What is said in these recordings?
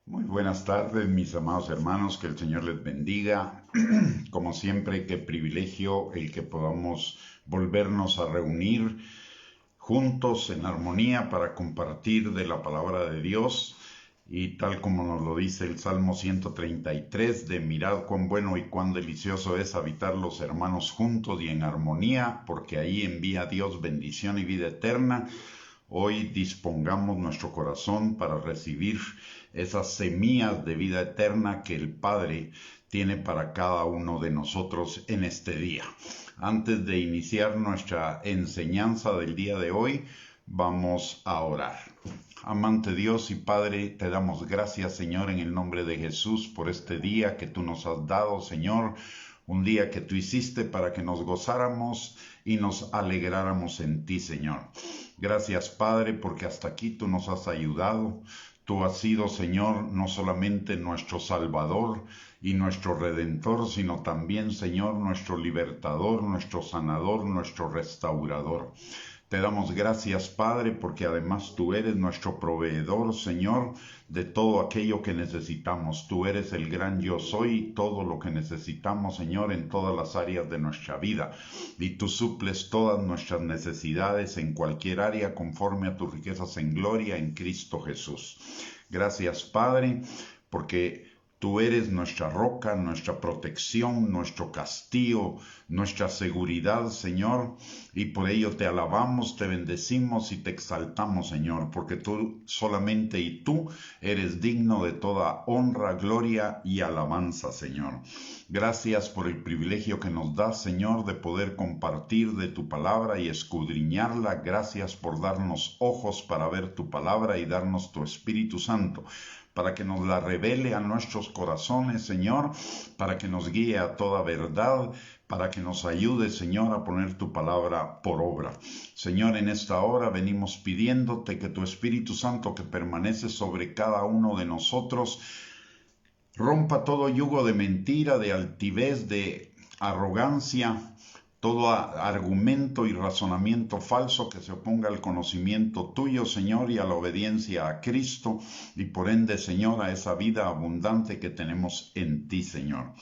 Muy buenas tardes, mis amados hermanos, que el Señor les bendiga. Como siempre, qué privilegio el que podamos volvernos a reunir juntos en armonía para compartir de la palabra de Dios. Y tal como nos lo dice el Salmo 133, de mirad cuán bueno y cuán delicioso es habitar los hermanos juntos y en armonía, porque ahí envía Dios bendición y vida eterna. Hoy dispongamos nuestro corazón para recibir esas semillas de vida eterna que el Padre tiene para cada uno de nosotros en este día. Antes de iniciar nuestra enseñanza del día de hoy, vamos a orar. Amante Dios y Padre, te damos gracias, Señor, en el nombre de Jesús, por este día que tú nos has dado, Señor, un día que tú hiciste para que nos gozáramos y nos alegráramos en ti, Señor. Gracias, Padre, porque hasta aquí tú nos has ayudado. Tú has sido, Señor, no solamente nuestro Salvador y nuestro Redentor, sino también, Señor, nuestro libertador, nuestro sanador, nuestro restaurador. Te damos gracias, Padre, porque además tú eres nuestro proveedor, Señor, de todo aquello que necesitamos. Tú eres el gran yo soy, todo lo que necesitamos, Señor, en todas las áreas de nuestra vida. Y tú suples todas nuestras necesidades en cualquier área conforme a tus riquezas en gloria en Cristo Jesús. Gracias, Padre, porque tú eres nuestra roca, nuestra protección, nuestro castillo, nuestra seguridad, Señor, y por ello te alabamos, te bendecimos y te exaltamos, Señor, porque tú solamente y tú eres digno de toda honra, gloria y alabanza, Señor. Gracias por el privilegio que nos das, Señor, de poder compartir de tu palabra y escudriñarla. Gracias por darnos ojos para ver tu palabra y darnos tu Espíritu Santo, para que nos la revele a nuestros corazones, Señor, para que nos guíe a toda verdad, para que nos ayude, Señor, a poner tu palabra por obra. Señor, en esta hora venimos pidiéndote que tu Espíritu Santo que permanece sobre cada uno de nosotros rompa todo yugo de mentira, de altivez, de arrogancia, todo argumento y razonamiento falso que se oponga al conocimiento tuyo, Señor, y a la obediencia a Cristo, y por ende, Señor, a esa vida abundante que tenemos en ti, Señor.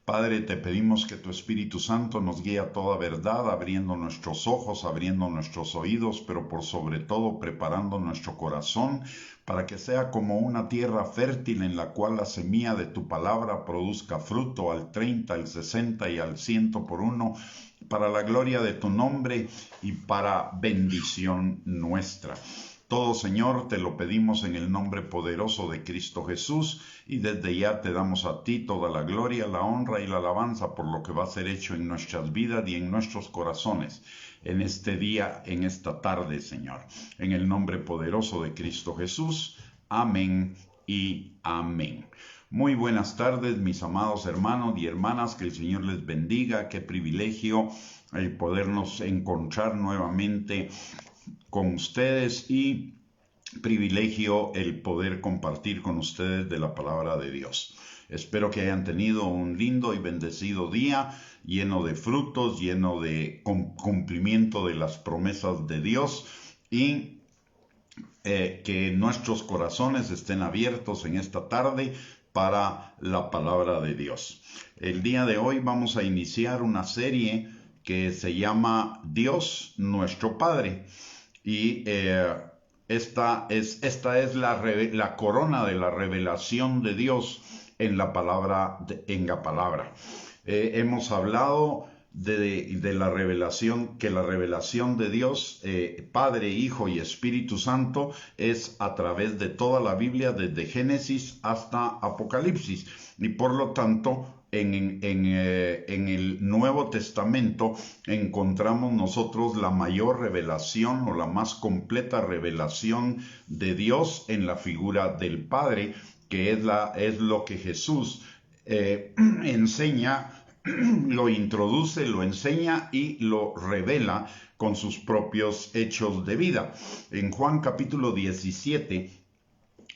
Padre, te pedimos que tu Espíritu Santo nos guíe a toda verdad, abriendo nuestros ojos, abriendo nuestros oídos, pero por sobre todo preparando nuestro corazón para que sea como una tierra fértil en la cual la semilla de tu palabra produzca fruto al 30, al 60 y al 100 por uno, para la gloria de tu nombre y para bendición nuestra. Todo, Señor, te lo pedimos en el nombre poderoso de Cristo Jesús, y desde ya te damos a ti toda la gloria, la honra y la alabanza por lo que va a ser hecho en nuestras vidas y en nuestros corazones en este día, en esta tarde, Señor. En el nombre poderoso de Cristo Jesús. Amén y amén. Muy buenas tardes, mis amados hermanos y hermanas, que el Señor les bendiga. Qué privilegio el podernos encontrar nuevamente con ustedes y privilegio el poder compartir con ustedes de la palabra de Dios. Espero que hayan tenido un lindo y bendecido día, lleno de frutos, lleno de cumplimiento de las promesas de Dios, y que nuestros corazones estén abiertos en esta tarde para la palabra de Dios. El día de hoy vamos a iniciar una serie que se llama Dios nuestro Padre. Y esta es la corona de la revelación de Dios en la palabra. Hemos hablado de la revelación, que la revelación de Dios, Padre, Hijo y Espíritu Santo, es a través de toda la Biblia, desde Génesis hasta Apocalipsis. Y por lo tanto, en el Nuevo Testamento encontramos nosotros la mayor revelación o la más completa revelación de Dios en la figura del Padre, que es lo que Jesús enseña, lo introduce, lo enseña y lo revela con sus propios hechos de vida. En Juan capítulo 17,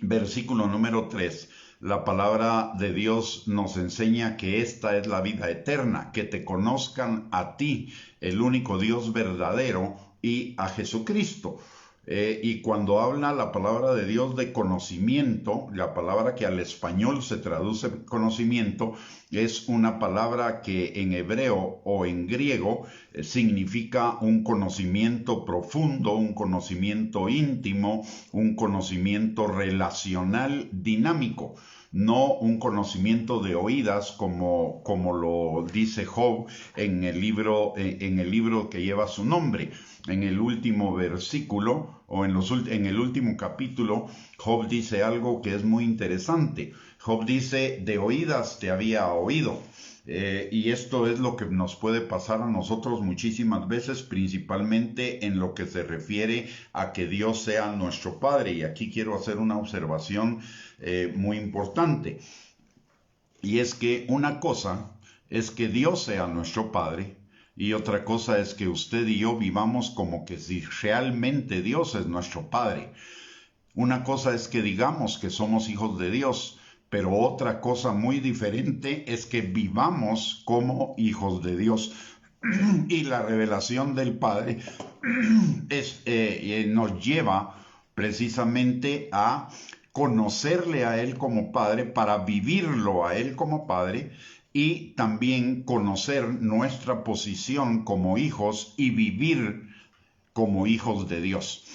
versículo número 3, la palabra de Dios nos enseña que esta es la vida eterna, que te conozcan a ti, el único Dios verdadero, y a Jesucristo. Y cuando habla la palabra de Dios de conocimiento, la palabra que al español se traduce conocimiento, es una palabra que en hebreo o en griego significa un conocimiento profundo, un conocimiento íntimo, un conocimiento relacional dinámico. No un conocimiento de oídas como lo dice Job en el libro que lleva su nombre. En el último versículo o en el último capítulo, Job dice algo que es muy interesante. Job dice, de oídas te había oído. Y esto es lo que nos puede pasar a nosotros muchísimas veces, principalmente en lo que se refiere a que Dios sea nuestro Padre. Y aquí quiero hacer una observación muy importante. Y es que una cosa es que Dios sea nuestro Padre y otra cosa es que usted y yo vivamos como que si realmente Dios es nuestro Padre. Una cosa es que digamos que somos hijos de Dios, pero otra cosa muy diferente es que vivamos como hijos de Dios. Y la revelación del Padre nos lleva precisamente a conocerle a Él como Padre, para vivirlo a Él como Padre y también conocer nuestra posición como hijos y vivir como hijos de Dios.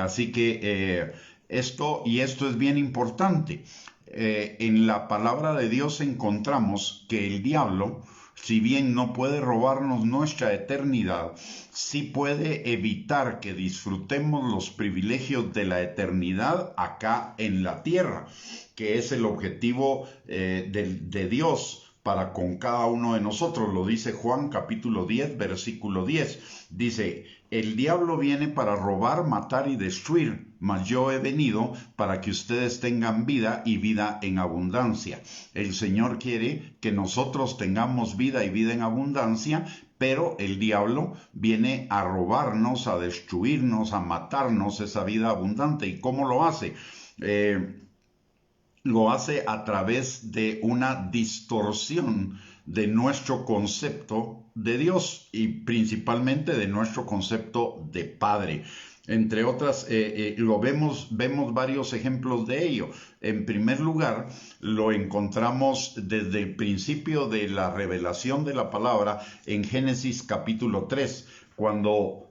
Así que esto es bien importante. En la palabra de Dios encontramos que el diablo, si bien no puede robarnos nuestra eternidad, sí puede evitar que disfrutemos los privilegios de la eternidad acá en la tierra, que es el objetivo de Dios para con cada uno de nosotros. Lo dice Juan capítulo 10, versículo 10. Dice, el diablo viene para robar, matar y destruir, mas yo he venido para que ustedes tengan vida y vida en abundancia. El Señor quiere que nosotros tengamos vida y vida en abundancia, pero el diablo viene a robarnos, a destruirnos, a matarnos esa vida abundante. ¿Y cómo lo hace? Lo hace a través de una distorsión de nuestro concepto de Dios y principalmente de nuestro concepto de Padre. Entre otras, vemos varios ejemplos de ello. En primer lugar, lo encontramos desde el principio de la revelación de la palabra en Génesis capítulo 3, cuando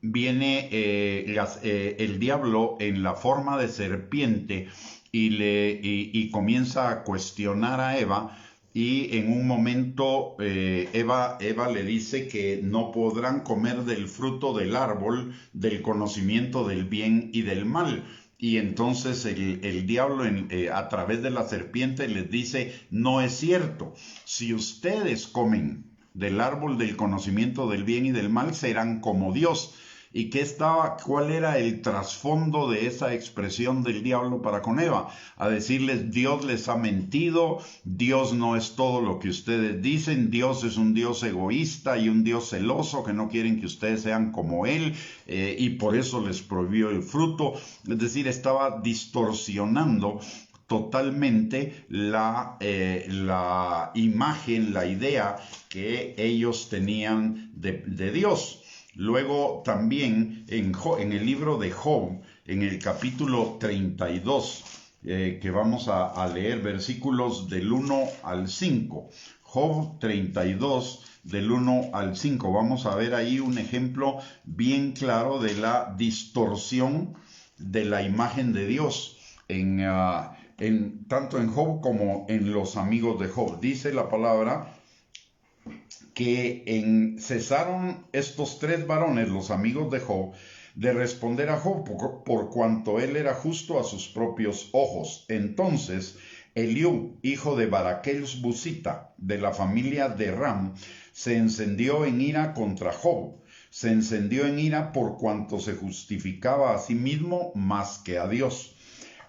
viene el diablo en la forma de serpiente y comienza a cuestionar a Eva, y en un momento Eva le dice que no podrán comer del fruto del árbol del conocimiento del bien y del mal. Y entonces el diablo a través de la serpiente les dice, no es cierto, si ustedes comen del árbol del conocimiento del bien y del mal, serán como Dios. ¿Y cuál era el trasfondo de esa expresión del diablo para con Eva? A decirles, Dios les ha mentido, Dios no es todo lo que ustedes dicen, Dios es un Dios egoísta y un Dios celoso que no quieren que ustedes sean como Él, y por eso les prohibió el fruto. Es decir, estaba distorsionando totalmente la imagen, la idea que ellos tenían de Dios. Luego también en el libro de Job, en el capítulo 32, que vamos a leer versículos del 1 al 5. Job 32, del 1 al 5. Vamos a ver ahí un ejemplo bien claro de la distorsión de la imagen de Dios tanto en Job como en los amigos de Job. Dice la palabra que cesaron estos tres varones, los amigos de Job, de responder a Job por cuanto él era justo a sus propios ojos. Entonces Eliú, hijo de Baraquel Busita, de la familia de Ram, se encendió en ira contra Job. Se encendió en ira por cuanto se justificaba a sí mismo más que a Dios.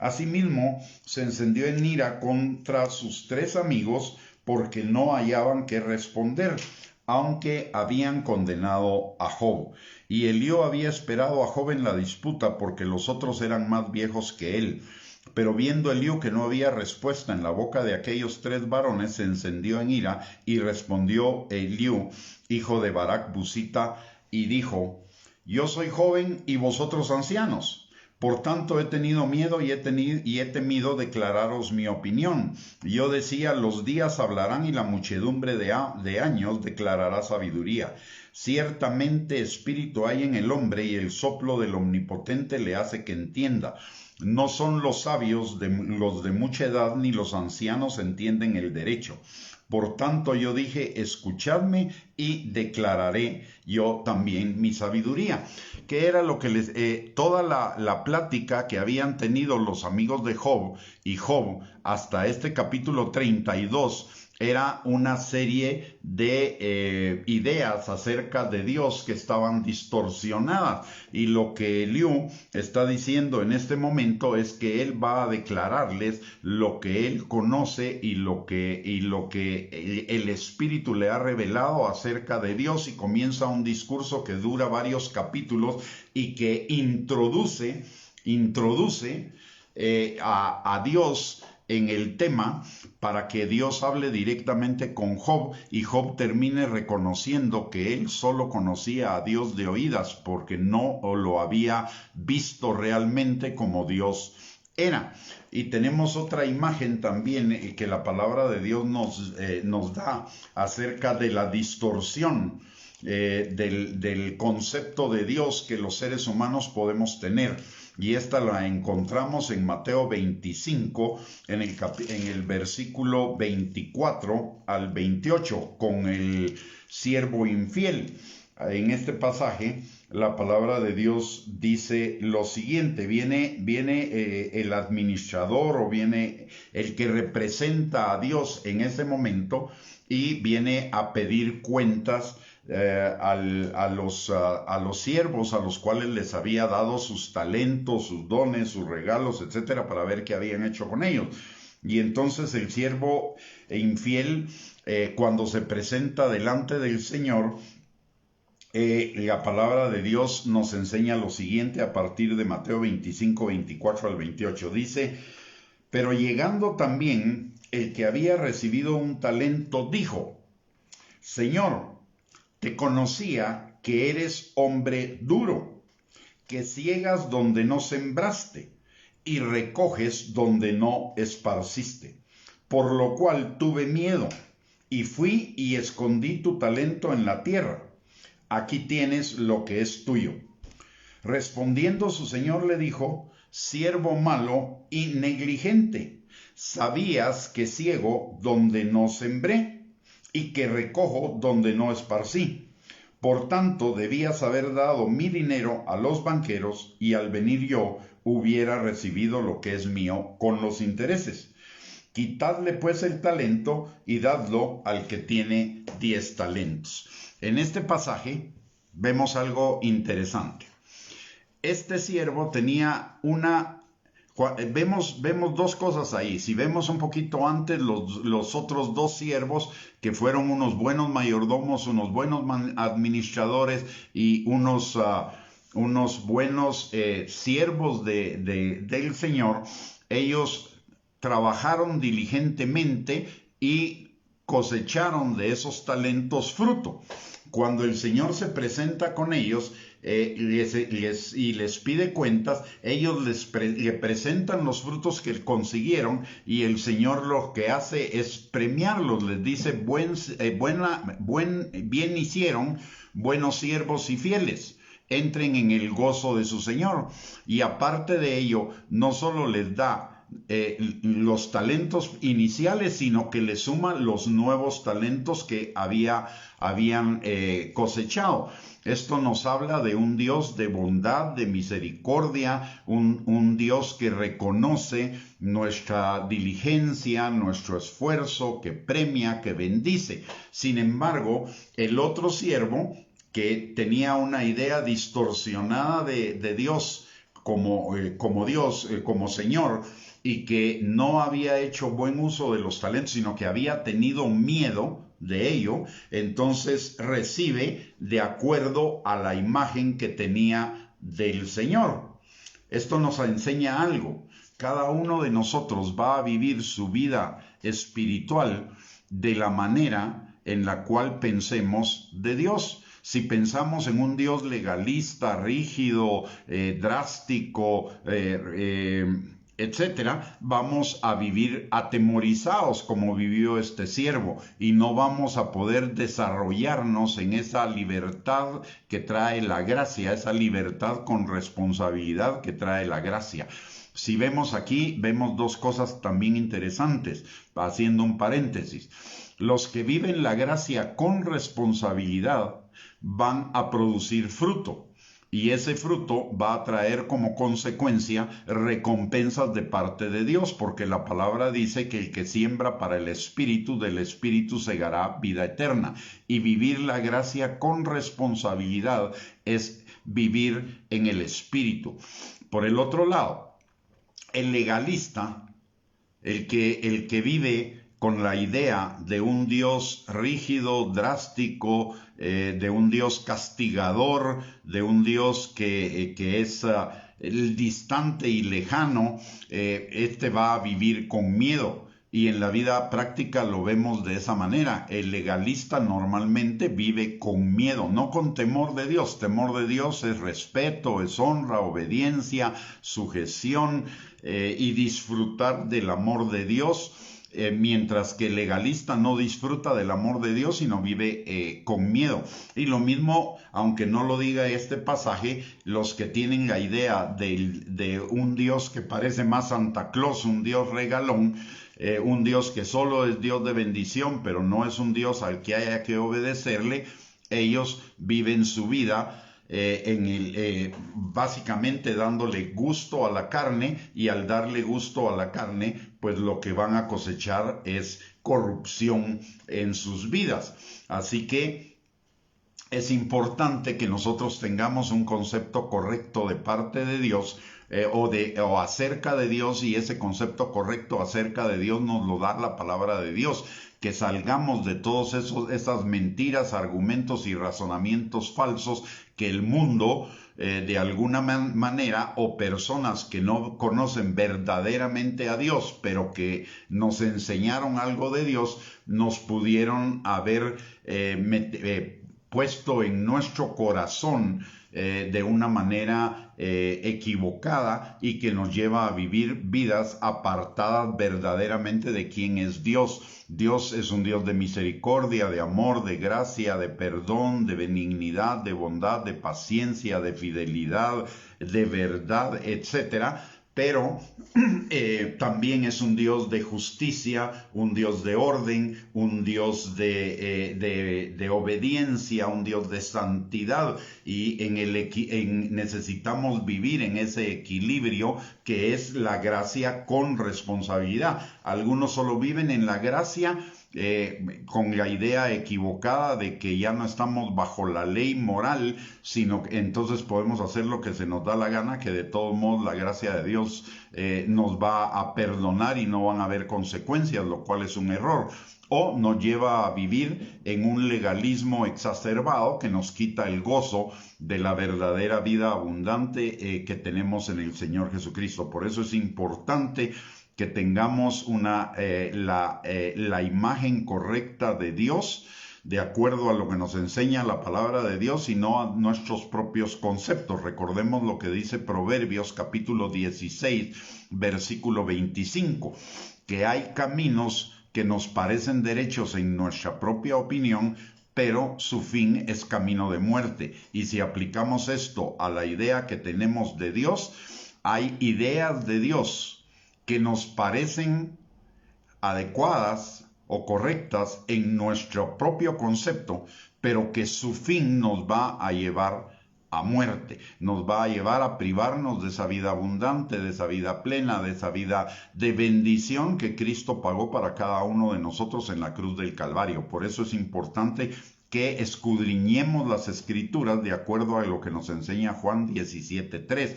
Asimismo, se encendió en ira contra sus tres amigos porque no hallaban qué responder, aunque habían condenado a Job. Y Eliú había esperado a Job en la disputa porque los otros eran más viejos que él. Pero viendo Eliú que no había respuesta en la boca de aquellos tres varones, se encendió en ira y respondió Eliú, hijo de Barac Busita, y dijo, yo soy joven y vosotros ancianos. Por tanto he tenido miedo y he temido declararos mi opinión. Yo decía, los días hablarán y la muchedumbre de años declarará sabiduría. Ciertamente espíritu hay en el hombre y el soplo del Omnipotente le hace que entienda. No son los sabios los de mucha edad ni los ancianos entienden el derecho. Por tanto yo dije, escuchadme y declararé yo también mi sabiduría. Que era lo que toda la plática que habían tenido los amigos de Job y Job hasta este capítulo 32 era una serie de ideas acerca de Dios que estaban distorsionadas. Y lo que Eliú está diciendo en este momento es que él va a declararles lo que él conoce y lo que el Espíritu le ha revelado acerca de Dios, y comienza un discurso que dura varios capítulos y que introduce a Dios en el tema para que Dios hable directamente con Job y Job termine reconociendo que él solo conocía a Dios de oídas porque no lo había visto realmente como Dios era. Y tenemos otra imagen también que la palabra de Dios nos da acerca de la distorsión del concepto de Dios que los seres humanos podemos tener. Y esta la encontramos en Mateo 25, en el versículo 24 al 28, con el siervo infiel. En este pasaje, la palabra de Dios dice lo siguiente: viene el administrador, o viene el que representa a Dios en ese momento, y viene a pedir cuentas a los siervos a los cuales les había dado sus talentos, sus dones, sus regalos, etcétera, para ver qué habían hecho con ellos. Y entonces el siervo infiel, cuando se presenta delante del Señor, la palabra de Dios nos enseña lo siguiente a partir de Mateo 25, 24 al 28. Dice: pero llegando también el que había recibido un talento, dijo: Señor, te conocía que eres hombre duro, que ciegas donde no sembraste y recoges donde no esparciste. Por lo cual tuve miedo y fui y escondí tu talento en la tierra. Aquí tienes lo que es tuyo. Respondiendo su señor le dijo: siervo malo y negligente, sabías que ciego donde no sembré y que recojo donde no esparcí. Por tanto, debías haber dado mi dinero a los banqueros, y al venir yo hubiera recibido lo que es mío con los intereses. Quitadle pues el talento y dadlo al que tiene 10 talentos. En este pasaje vemos algo interesante. Este siervo tenía Vemos dos cosas ahí. Si vemos un poquito antes, los otros dos siervos, que fueron unos buenos mayordomos, unos buenos administradores y unos buenos siervos del Señor, ellos trabajaron diligentemente y cosecharon de esos talentos fruto. Cuando el Señor se presenta con ellos y les pide cuentas, ellos le presentan los frutos que consiguieron, y el Señor lo que hace es premiarlos. Les dice: bien hicieron, buenos siervos y fieles. Entren en el gozo de su Señor. Y aparte de ello, no solo les da los talentos iniciales, sino que le suma los nuevos talentos que habían cosechado. Esto nos habla de un Dios de bondad, de misericordia, un Dios que reconoce nuestra diligencia, nuestro esfuerzo, que premia, que bendice. Sin embargo, el otro siervo, que tenía una idea distorsionada de Dios como Dios, como Señor, y que no había hecho buen uso de los talentos, sino que había tenido miedo de ello, entonces recibe de acuerdo a la imagen que tenía del Señor. Esto nos enseña algo. Cada uno de nosotros va a vivir su vida espiritual de la manera en la cual pensemos de Dios. Si pensamos en un Dios legalista, rígido, drástico, etcétera, vamos a vivir atemorizados como vivió este siervo y no vamos a poder desarrollarnos en esa libertad que trae la gracia, esa libertad con responsabilidad que trae la gracia. Si vemos aquí, vemos dos cosas también interesantes, haciendo un paréntesis. Los que viven la gracia con responsabilidad van a producir fruto. Y ese fruto va a traer como consecuencia recompensas de parte de Dios, porque la palabra dice que el que siembra para el Espíritu, del Espíritu segará vida eterna. Y vivir la gracia con responsabilidad es vivir en el Espíritu. Por el otro lado, el legalista, el que vive con la idea de un Dios rígido, drástico, de un Dios castigador, de un Dios que es el distante y lejano, este va a vivir con miedo. Y en la vida práctica lo vemos de esa manera. El legalista normalmente vive con miedo, no con temor de Dios. Temor de Dios es respeto, es honra, obediencia, sujeción y disfrutar del amor de Dios. Mientras que el legalista no disfruta del amor de Dios, sino vive con miedo. Y lo mismo, aunque no lo diga este pasaje, los que tienen la idea de un Dios que parece más Santa Claus, un Dios regalón, un Dios que solo es Dios de bendición, pero no es un Dios al que haya que obedecerle, ellos viven su vida básicamente dándole gusto a la carne, y al darle gusto a la carne, pues lo que van a cosechar es corrupción en sus vidas. Así que es importante que nosotros tengamos un concepto correcto de parte de Dios, o acerca de Dios, y ese concepto correcto acerca de Dios nos lo da la palabra de Dios. Que salgamos de todas esas mentiras, argumentos y razonamientos falsos que el mundo, de alguna manera, o personas que no conocen verdaderamente a Dios, pero que nos enseñaron algo de Dios, nos pudieron haber puesto en nuestro corazón de una manera equivocada, y que nos lleva a vivir vidas apartadas verdaderamente de quién es Dios. Dios es un Dios de misericordia, de amor, de gracia, de perdón, de benignidad, de bondad, de paciencia, de fidelidad, de verdad, etcétera. Pero también es un Dios de justicia, un Dios de orden, un Dios de obediencia, un Dios de santidad, y necesitamos vivir en ese equilibrio que es la gracia con responsabilidad. Algunos solo viven en la gracia con la idea equivocada de que ya no estamos bajo la ley moral, sino que entonces podemos hacer lo que se nos da la gana, que de todos modos la gracia de Dios nos va a perdonar y no van a haber consecuencias, lo cual es un error. O nos lleva a vivir en un legalismo exacerbado que nos quita el gozo de la verdadera vida abundante que tenemos en el Señor Jesucristo. Por eso es importante que tengamos la imagen correcta de Dios, de acuerdo a lo que nos enseña la palabra de Dios, y no a nuestros propios conceptos. Recordemos lo que dice Proverbios capítulo 16, versículo 25, que hay caminos que nos parecen derechos en nuestra propia opinión, pero su fin es camino de muerte. Y si aplicamos esto a la idea que tenemos de Dios, hay ideas de Dios que nos parecen adecuadas o correctas en nuestro propio concepto, pero que su fin nos va a llevar a muerte, nos va a llevar a privarnos de esa vida abundante, de esa vida plena, de esa vida de bendición que Cristo pagó para cada uno de nosotros en la cruz del Calvario. Por eso es importante que escudriñemos las Escrituras de acuerdo a lo que nos enseña Juan 17:3.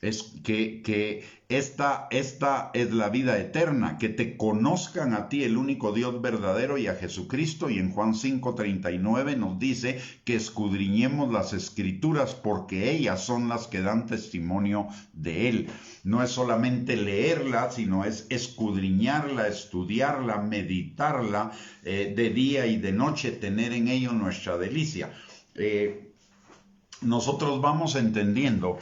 Es que esta es la vida eterna, que te conozcan a ti, el único Dios verdadero, y a Jesucristo. Y en Juan 5:39 nos dice que escudriñemos las Escrituras, porque ellas son las que dan testimonio de Él. No es solamente leerla, sino es escudriñarla, estudiarla, meditarla de día y de noche, tener en ello nuestra delicia. nosotros vamos entendiendo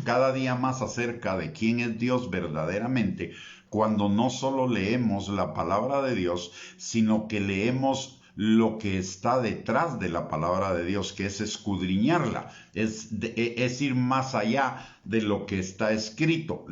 cada día más acerca de quién es Dios verdaderamente cuando no solo leemos la palabra de Dios, sino que leemos lo que está detrás de la palabra de Dios, que es escudriñarla, es ir más allá de lo que está escrito.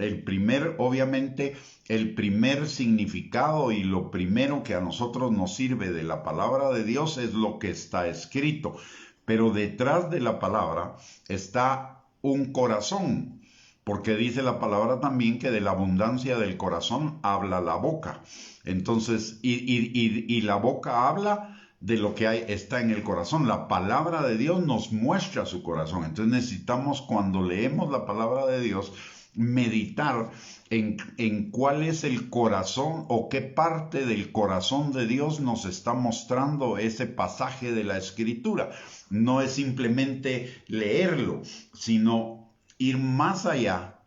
Obviamente, el primer significado y lo primero que a nosotros nos sirve de la palabra de Dios es lo que está escrito. Pero detrás de la palabra está un corazón, porque dice la palabra también que de la abundancia del corazón habla la boca. Entonces, y la boca habla de lo que está en el corazón. La palabra de Dios nos muestra su corazón. Entonces necesitamos, cuando leemos la palabra de Dios, meditar en cuál es el corazón o qué parte del corazón de Dios nos está mostrando ese pasaje de la Escritura. No es simplemente leerlo, sino ir más allá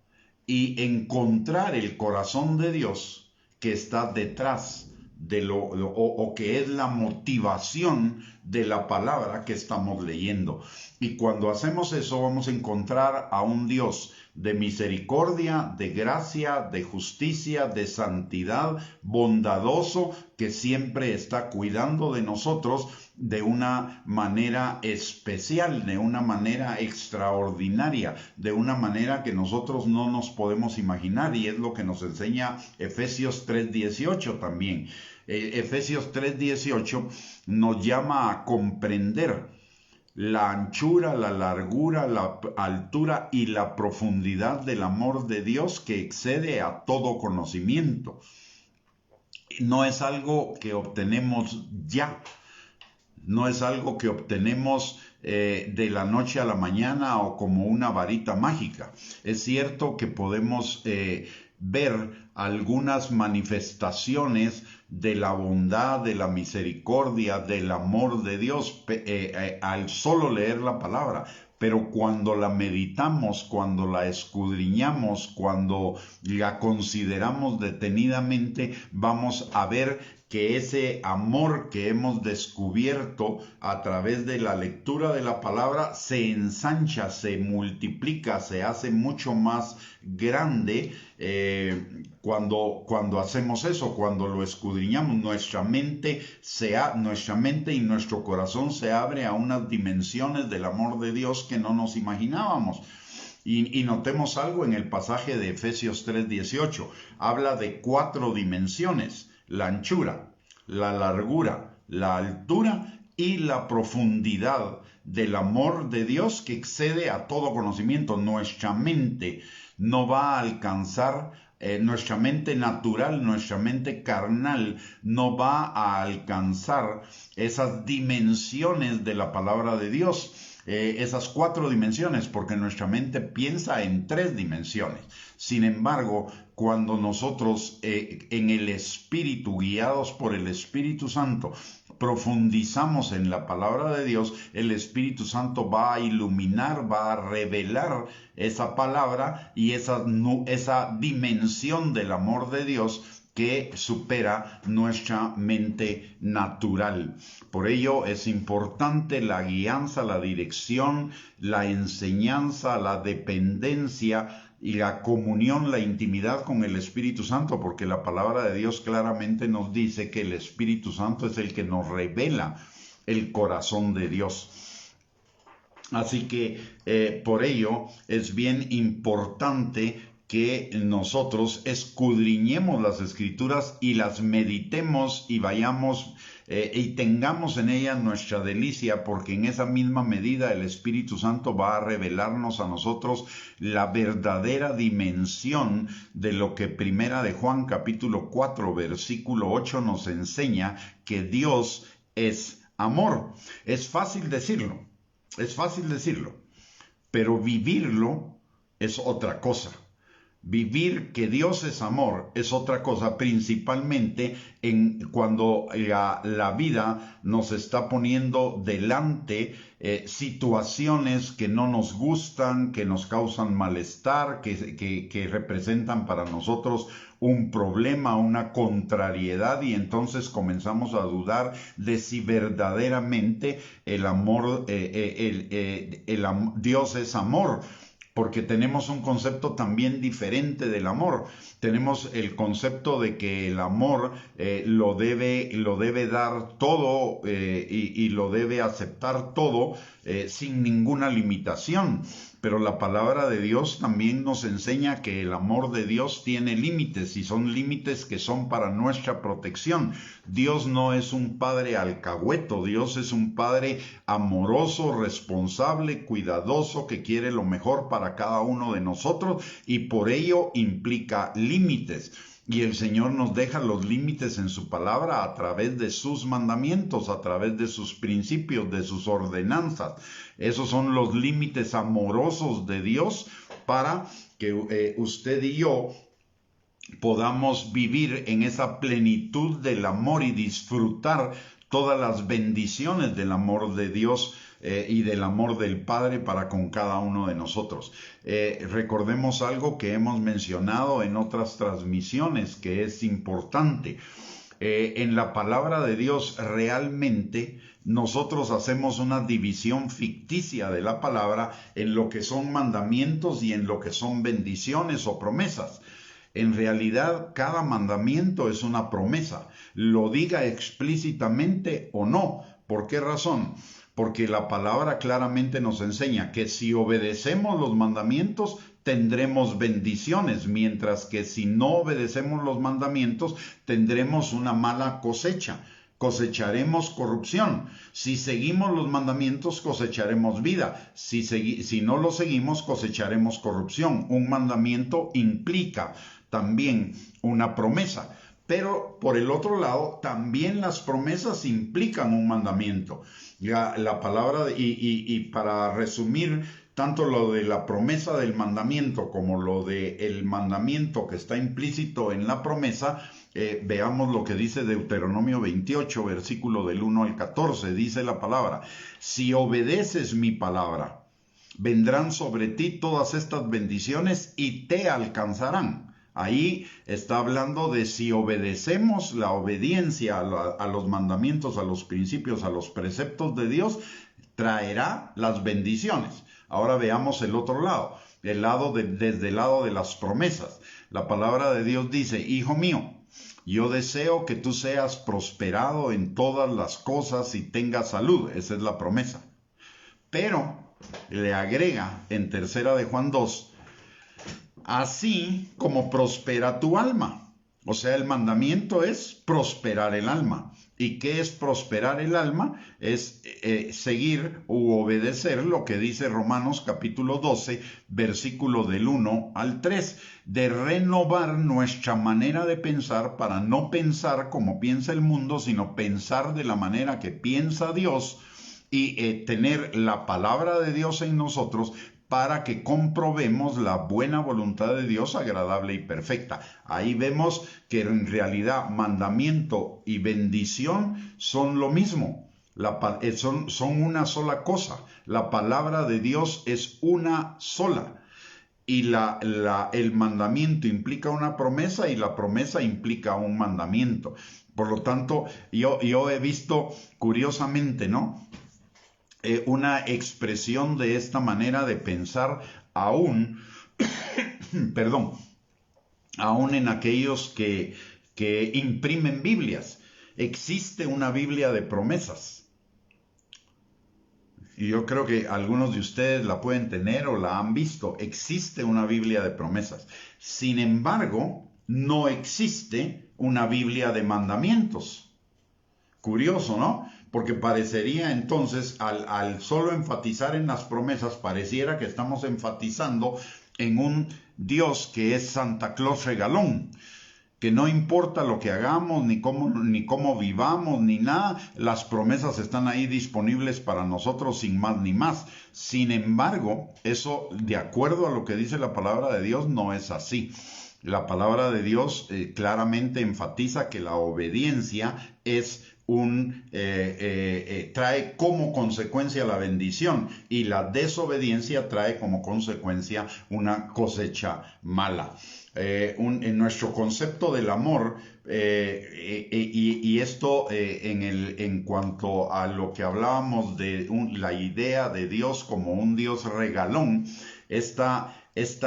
y encontrar el corazón de Dios que está detrás de o que es la motivación de la palabra que estamos leyendo. Y cuando hacemos eso, vamos a encontrar a un Dios de misericordia, de gracia, de justicia, de santidad, bondadoso, que siempre está cuidando de nosotros de una manera especial, de una manera extraordinaria, de una manera que nosotros no nos podemos imaginar, y es lo que nos enseña Efesios 3:18 también. Efesios 3:18 nos llama a comprender la anchura, la largura, la altura y la profundidad del amor de Dios que excede a todo conocimiento. No es algo que obtenemos ya, no es algo que obtenemos de la noche a la mañana o como una varita mágica. Es cierto que podemos ver algunas manifestaciones de la bondad, de la misericordia, del amor de Dios al solo leer la palabra. Pero cuando la meditamos, cuando la escudriñamos, cuando la consideramos detenidamente, vamos a ver que ese amor que hemos descubierto a través de la lectura de la palabra se ensancha, se multiplica, se hace mucho más grande cuando hacemos eso, cuando lo escudriñamos. Nuestra mente y nuestro corazón se abre a unas dimensiones del amor de Dios que no nos imaginábamos. Y notemos algo en el pasaje de Efesios 3:18. Habla de 4 dimensiones: la anchura, la largura, la altura y la profundidad del amor de Dios que excede a todo conocimiento. Nuestra mente no va a alcanzar, nuestra mente natural, nuestra mente carnal no va a alcanzar esas dimensiones de la palabra de Dios. Esas 4 dimensiones, porque nuestra mente piensa en 3 dimensiones. Sin embargo, cuando nosotros en el Espíritu, guiados por el Espíritu Santo, profundizamos en la palabra de Dios, el Espíritu Santo va a iluminar, va a revelar esa palabra y esa dimensión del amor de Dios que supera nuestra mente natural. Por ello es importante la guianza, la dirección, la enseñanza, la dependencia y la comunión, la intimidad con el Espíritu Santo, porque la palabra de Dios claramente nos dice que el Espíritu Santo es el que nos revela el corazón de Dios. Así que por ello es bien importante que nosotros escudriñemos las Escrituras y las meditemos y vayamos y tengamos en ellas nuestra delicia, porque en esa misma medida el Espíritu Santo va a revelarnos a nosotros la verdadera dimensión de lo que Primera de Juan capítulo 4 versículo 8 nos enseña, que Dios es amor. Es fácil decirlo, pero vivirlo es otra cosa. Vivir que Dios es amor es otra cosa, principalmente cuando la vida nos está poniendo delante situaciones que no nos gustan, que nos causan malestar, que representan para nosotros un problema, una contrariedad, y entonces comenzamos a dudar de si verdaderamente el amor, Dios es amor. Porque tenemos un concepto también diferente del amor. Tenemos el concepto de que el amor lo debe dar todo y lo debe aceptar todo sin ninguna limitación. Pero la palabra de Dios también nos enseña que el amor de Dios tiene límites, y son límites que son para nuestra protección. Dios no es un padre alcahueto, Dios es un padre amoroso, responsable, cuidadoso, que quiere lo mejor para cada uno de nosotros, y por ello implica límites. Y el Señor nos deja los límites en su palabra a través de sus mandamientos, a través de sus principios, de sus ordenanzas. Esos son los límites amorosos de Dios para que usted y yo podamos vivir en esa plenitud del amor y disfrutar todas las bendiciones del amor de Dios y del amor del Padre para con cada uno de nosotros. Recordemos algo que hemos mencionado en otras transmisiones, que es importante. En la palabra de Dios realmente nosotros hacemos una división ficticia de la palabra en lo que son mandamientos y en lo que son bendiciones o promesas. En realidad, cada mandamiento es una promesa, lo diga explícitamente o no. ¿Por qué razón? Porque la palabra claramente nos enseña que si obedecemos los mandamientos, tendremos bendiciones, mientras que si no obedecemos los mandamientos, tendremos una mala cosecha. Cosecharemos corrupción. Si seguimos los mandamientos, cosecharemos vida. Si no los seguimos, cosecharemos corrupción. Un mandamiento implica también una promesa. Pero por el otro lado, también las promesas implican un mandamiento. La palabra, y para resumir, tanto lo de la promesa del mandamiento como lo del mandamiento que está implícito en la promesa, veamos lo que dice Deuteronomio 28, versículo del 1 al 14. Dice la palabra: si obedeces mi palabra, vendrán sobre ti todas estas bendiciones y te alcanzarán. Ahí está hablando de si obedecemos. La obediencia a los mandamientos, a los principios, a los preceptos de Dios, traerá las bendiciones. Ahora veamos el otro lado, desde el lado de las promesas. La palabra de Dios dice: hijo mío, yo deseo que tú seas prosperado en todas las cosas y tengas salud. Esa es la promesa. Pero le agrega en 3 de Juan 2, así como prospera tu alma. O sea, el mandamiento es prosperar el alma. ¿Y qué es prosperar el alma? Es seguir u obedecer lo que dice Romanos capítulo 12, versículo del 1 al 3, de renovar nuestra manera de pensar para no pensar como piensa el mundo, sino pensar de la manera que piensa Dios, y tener la palabra de Dios en nosotros para que comprobemos la buena voluntad de Dios, agradable y perfecta. Ahí vemos que en realidad mandamiento y bendición son lo mismo, son una sola cosa. La palabra de Dios es una sola. Y el mandamiento implica una promesa y la promesa implica un mandamiento. Por lo tanto, yo he visto curiosamente, ¿no?, una expresión de esta manera de pensar aún, perdón, aún en aquellos que imprimen Biblias. Existe una Biblia de promesas. Y yo creo que algunos de ustedes la pueden tener o la han visto. Existe una Biblia de promesas. Sin embargo, no existe una Biblia de mandamientos. Curioso, ¿no? Porque parecería entonces, al solo enfatizar en las promesas, pareciera que estamos enfatizando en un Dios que es Santa Claus regalón, que no importa lo que hagamos, ni cómo vivamos, ni nada, las promesas están ahí disponibles para nosotros sin más ni más. Sin embargo, eso, de acuerdo a lo que dice la palabra de Dios, no es así. La palabra de Dios claramente enfatiza que la obediencia es trae como consecuencia la bendición, y la desobediencia trae como consecuencia una cosecha mala. en nuestro concepto del amor, y esto en cuanto a lo que hablábamos de la idea de Dios como un Dios regalón, esta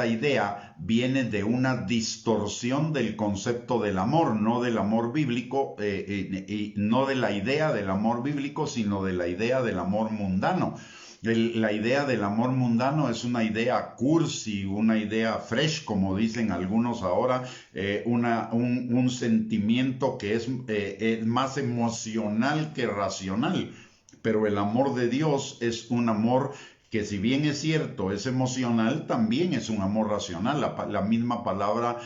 idea viene de una distorsión del concepto del amor, no del amor bíblico, y no de la idea del amor bíblico, sino de la idea del amor mundano. La idea del amor mundano es una idea cursi, una idea fresh, como dicen algunos ahora, un sentimiento que es más emocional que racional. Pero el amor de Dios es un amor que, si bien es cierto, es emocional, también es un amor racional. La misma palabra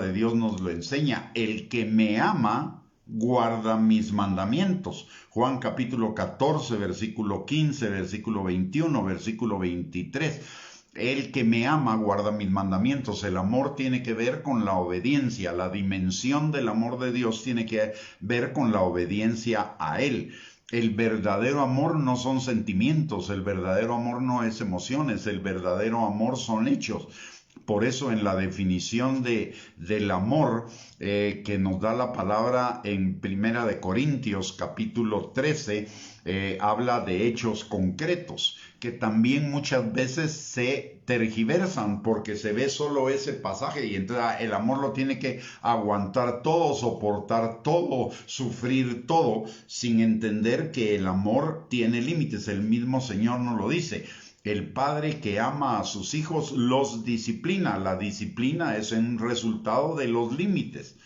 de Dios nos lo enseña. El que me ama guarda mis mandamientos. Juan capítulo 14, versículo 15, versículo 21, versículo 23. El que me ama guarda mis mandamientos. El amor tiene que ver con la obediencia. La dimensión del amor de Dios tiene que ver con la obediencia a Él. El verdadero amor no son sentimientos, el verdadero amor no es emociones, el verdadero amor son hechos. Por eso en la definición del amor que nos da la palabra en Primera de Corintios capítulo 13, habla de hechos concretos, que también muchas veces se tergiversan porque se ve solo ese pasaje y entonces el amor lo tiene que aguantar todo, soportar todo, sufrir todo, sin entender que el amor tiene límites. El mismo Señor nos lo dice. El padre que ama a sus hijos los disciplina. La disciplina es un resultado de los límites.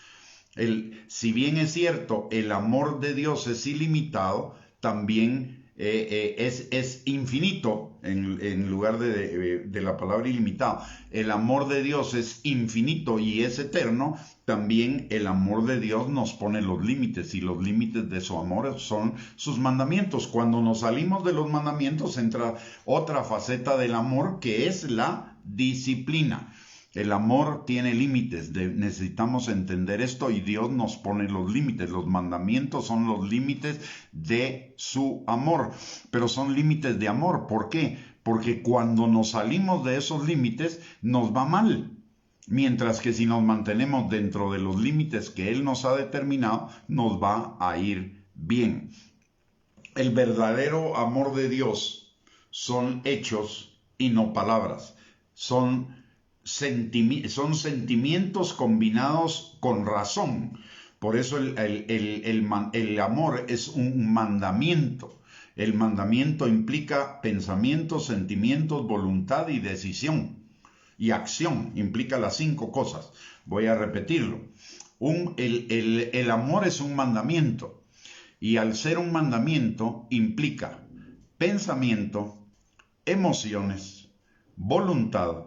Si bien es cierto, el amor de Dios es ilimitado, también es infinito en lugar de la palabra ilimitado. El amor de Dios es infinito y es eterno. También el amor de Dios nos pone los límites, y los límites de su amor son sus mandamientos. Cuando nos salimos de los mandamientos entra otra faceta del amor, que es la disciplina. El amor tiene límites, necesitamos entender esto, y Dios nos pone los límites. Los mandamientos son los límites de su amor, pero son límites de amor. ¿Por qué? Porque cuando nos salimos de esos límites nos va mal, mientras que si nos mantenemos dentro de los límites que Él nos ha determinado, nos va a ir bien. El verdadero amor de Dios son hechos y no palabras, son sentimientos combinados con razón. Por eso el amor es un mandamiento. El mandamiento implica pensamientos, sentimientos, voluntad y decisión. Y acción, implica las 5 cosas. Voy a repetirlo. El amor es un mandamiento. Y al ser un mandamiento implica pensamiento, emociones, voluntad,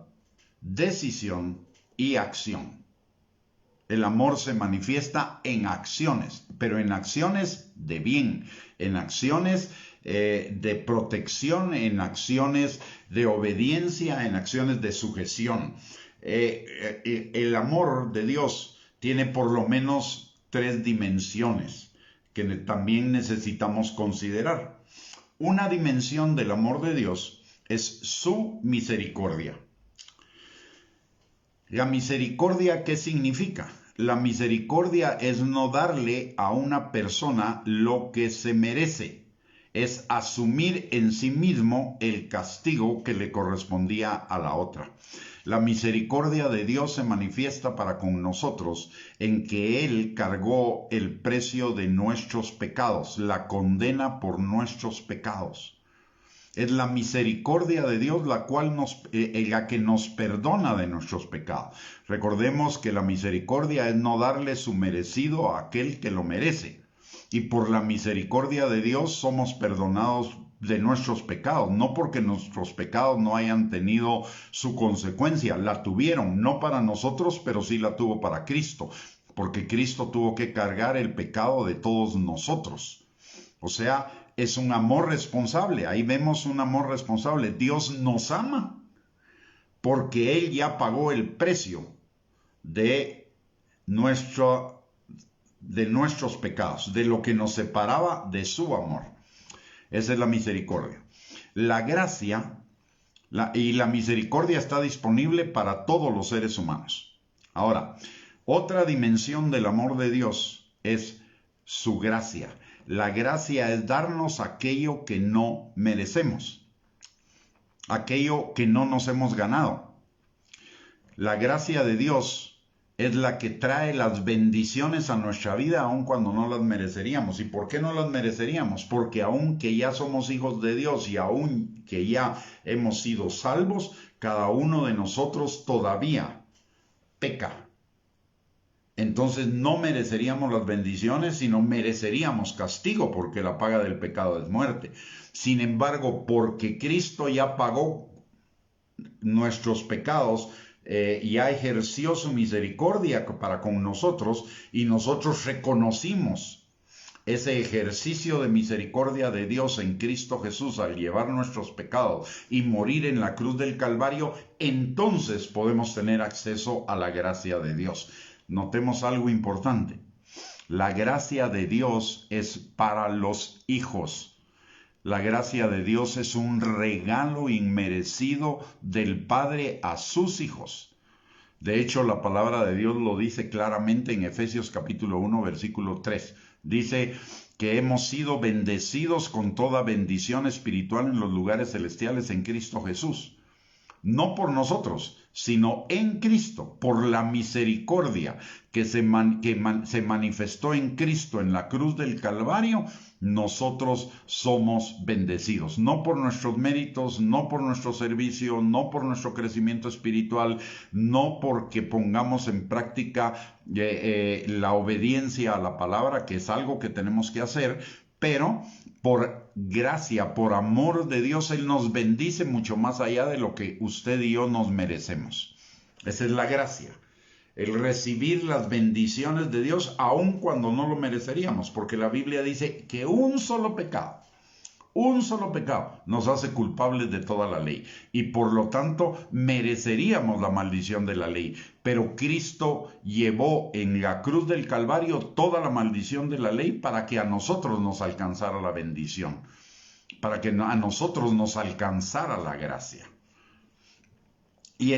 decisión y acción. El amor se manifiesta en acciones, pero en acciones de bien, en acciones de protección, en acciones de obediencia, en acciones de sujeción. El amor de Dios tiene por lo menos 3 dimensiones que también necesitamos considerar. Una dimensión del amor de Dios es su misericordia. La misericordia, ¿qué significa? La misericordia es no darle a una persona lo que se merece. Es asumir en sí mismo el castigo que le correspondía a la otra. La misericordia de Dios se manifiesta para con nosotros en que Él cargó el precio de nuestros pecados, la condena por nuestros pecados. Es la misericordia de Dios la que nos perdona de nuestros pecados. Recordemos que la misericordia es no darle su merecido a aquel que lo merece. Y por la misericordia de Dios somos perdonados de nuestros pecados, no porque nuestros pecados no hayan tenido su consecuencia, la tuvieron, no para nosotros, pero sí la tuvo para Cristo, porque Cristo tuvo que cargar el pecado de todos nosotros. O sea, es un amor responsable. Ahí vemos un amor responsable. Dios nos ama porque Él ya pagó el precio de nuestros pecados, de lo que nos separaba de su amor. Esa es la misericordia. La gracia Y la misericordia está disponible para todos los seres humanos. Ahora, otra dimensión del amor de Dios es su gracia. La gracia es darnos aquello que no merecemos, aquello que no nos hemos ganado. La gracia de Dios es la que trae las bendiciones a nuestra vida aun cuando no las mereceríamos. ¿Y por qué no las mereceríamos? Porque aun que ya somos hijos de Dios y aun que ya hemos sido salvos, cada uno de nosotros todavía peca. Entonces no mereceríamos las bendiciones, sino mereceríamos castigo, porque la paga del pecado es muerte. Sin embargo, porque Cristo ya pagó nuestros pecados, ya ejerció su misericordia para con nosotros, y nosotros reconocimos ese ejercicio de misericordia de Dios en Cristo Jesús al llevar nuestros pecados y morir en la cruz del Calvario, entonces podemos tener acceso a la gracia de Dios. Notemos algo importante. La gracia de Dios es para los hijos. La gracia de Dios es un regalo inmerecido del Padre a sus hijos. De hecho, la palabra de Dios lo dice claramente en Efesios capítulo 1, versículo 3. Dice que hemos sido bendecidos con toda bendición espiritual en los lugares celestiales en Cristo Jesús. No por nosotros, sino en Cristo, por la misericordia que se manifestó en Cristo en la cruz del Calvario, nosotros somos bendecidos. No por nuestros méritos, no por nuestro servicio, no por nuestro crecimiento espiritual, no porque pongamos en práctica la obediencia a la palabra, que es algo que tenemos que hacer, pero por gracia, por amor de Dios, Él nos bendice mucho más allá de lo que usted y yo nos merecemos. Esa es la gracia, el recibir las bendiciones de Dios aun cuando no lo mereceríamos, porque la Biblia dice que un solo pecado nos hace culpables de toda la ley, y por lo tanto mereceríamos la maldición de la ley. Pero Cristo llevó en la cruz del Calvario toda la maldición de la ley para que a nosotros nos alcanzara la bendición, para que a nosotros nos alcanzara la gracia. Y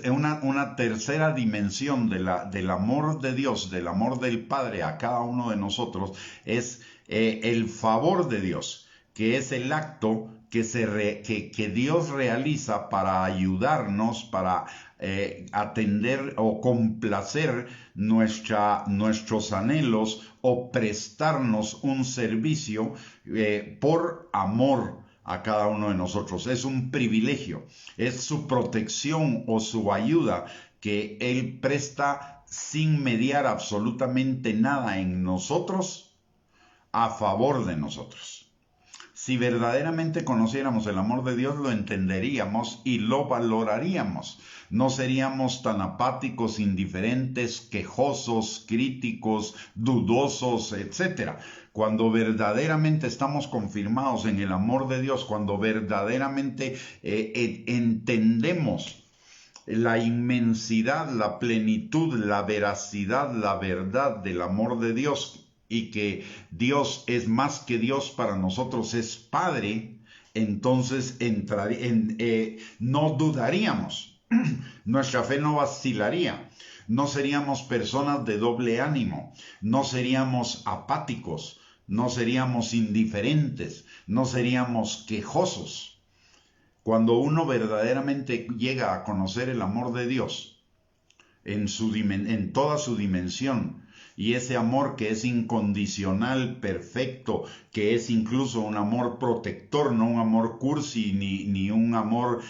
una tercera dimensión del amor de Dios, del amor del Padre a cada uno de nosotros, es el favor de Dios, que es el acto que Dios realiza para ayudarnos, para atender o complacer nuestros anhelos o prestarnos un servicio por amor a cada uno de nosotros. Es un privilegio, es su protección o su ayuda que Él presta sin mediar absolutamente nada en nosotros a favor de nosotros. Si verdaderamente conociéramos el amor de Dios, lo entenderíamos y lo valoraríamos. No seríamos tan apáticos, indiferentes, quejosos, críticos, dudosos, etc. Cuando verdaderamente estamos confirmados en el amor de Dios, cuando verdaderamente entendemos la inmensidad, la plenitud, la veracidad, la verdad del amor de Dios, y que Dios es más que Dios para nosotros, es Padre, entonces no dudaríamos, nuestra fe no vacilaría, no seríamos personas de doble ánimo, no seríamos apáticos, no seríamos indiferentes, no seríamos quejosos. Cuando uno verdaderamente llega a conocer el amor de Dios en toda su dimensión, y ese amor que es incondicional, perfecto, que es incluso un amor protector, no un amor cursi, ni un amor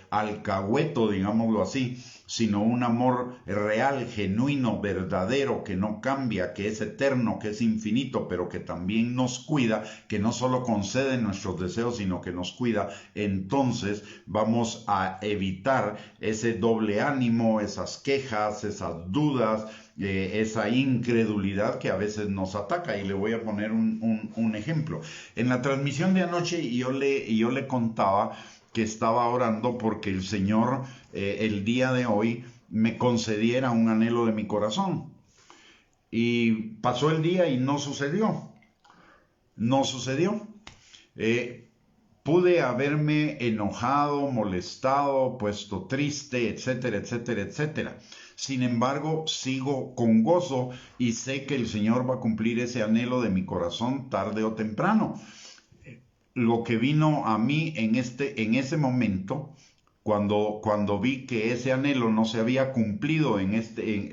alcahueto, digámoslo así, sino un amor real, genuino, verdadero, que no cambia, que es eterno, que es infinito, pero que también nos cuida, que no solo concede nuestros deseos, sino que nos cuida. Entonces vamos a evitar ese doble ánimo, esas quejas, esas dudas, esa incredulidad que a veces nos ataca. Y le voy a poner un ejemplo. En la transmisión de anoche yo le contaba que estaba orando porque el Señor el día de hoy me concediera un anhelo de mi corazón. Y pasó el día y no sucedió. No sucedió. pude haberme enojado, molestado, puesto triste, etcétera, etcétera, etcétera. Sin embargo, sigo con gozo y sé que el Señor va a cumplir ese anhelo de mi corazón tarde o temprano. Lo que vino a mí en ese momento, cuando vi que ese anhelo no se había cumplido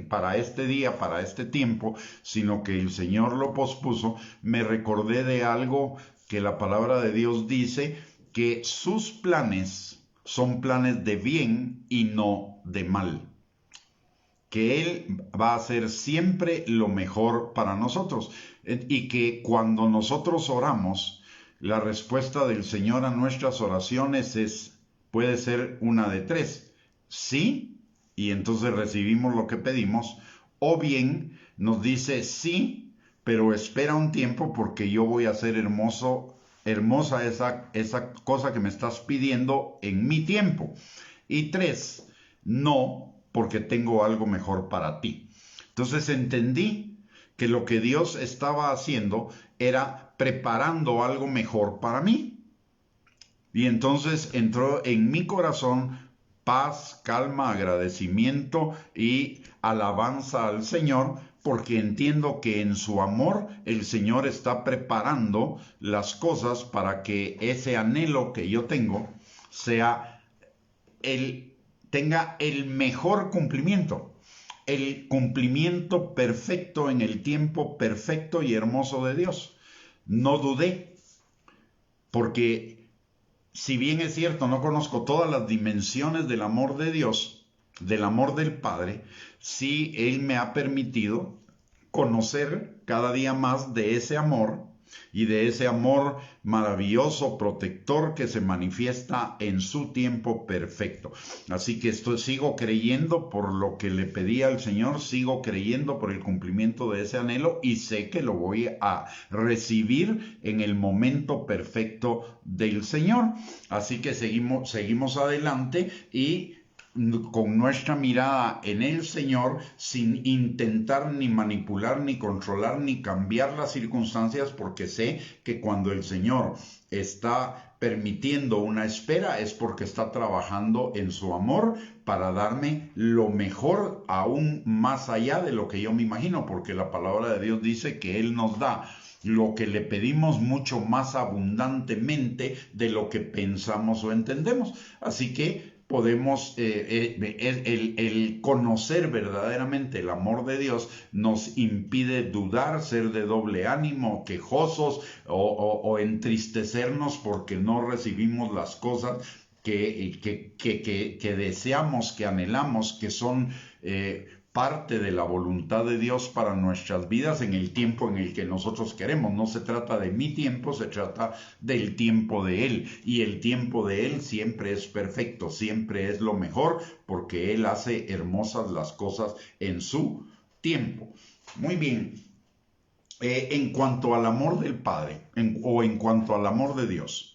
para este día, para este tiempo, sino que el Señor lo pospuso, me recordé de algo que la palabra de Dios dice, que sus planes son planes de bien y no de mal, que Él va a hacer siempre lo mejor para nosotros, y que cuando nosotros oramos, la respuesta del Señor a nuestras oraciones puede ser una de tres: sí, y entonces recibimos lo que pedimos, o bien nos dice sí, pero espera un tiempo porque yo voy a hacer hermosa esa cosa que me estás pidiendo en mi tiempo. Y tres, no, porque tengo algo mejor para ti. Entonces entendí que lo que Dios estaba haciendo era preparando algo mejor para mí. Y entonces entró en mi corazón paz, calma, agradecimiento y alabanza al Señor, porque entiendo que en su amor el Señor está preparando las cosas para que ese anhelo que yo tengo tenga el mejor cumplimiento, el cumplimiento perfecto en el tiempo perfecto y hermoso de Dios. No dudé, porque si bien es cierto, no conozco todas las dimensiones del amor de Dios, del amor del Padre, sí Él me ha permitido conocer cada día más de ese amor, y de ese amor maravilloso, protector, que se manifiesta en su tiempo perfecto. Así que sigo creyendo por lo que le pedí al Señor, sigo creyendo por el cumplimiento de ese anhelo, y sé que lo voy a recibir en el momento perfecto del Señor. Así que seguimos adelante y con nuestra mirada en el Señor, sin intentar ni manipular, ni controlar, ni cambiar las circunstancias, porque sé que cuando el Señor está permitiendo una espera es porque está trabajando en su amor para darme lo mejor, aún más allá de lo que yo me imagino, porque la palabra de Dios dice que Él nos da lo que le pedimos mucho más abundantemente de lo que pensamos o entendemos. Así que podemos, el conocer verdaderamente el amor de Dios nos impide dudar, ser de doble ánimo, quejosos o entristecernos porque no recibimos las cosas que deseamos, que anhelamos, que son parte de la voluntad de Dios para nuestras vidas en el tiempo en el que nosotros queremos. No se trata de mi tiempo, se trata del tiempo de Él, y el tiempo de Él siempre es perfecto, siempre es lo mejor, porque Él hace hermosas las cosas en su tiempo. Muy bien. En cuanto al amor del Padre, o en cuanto al amor de Dios,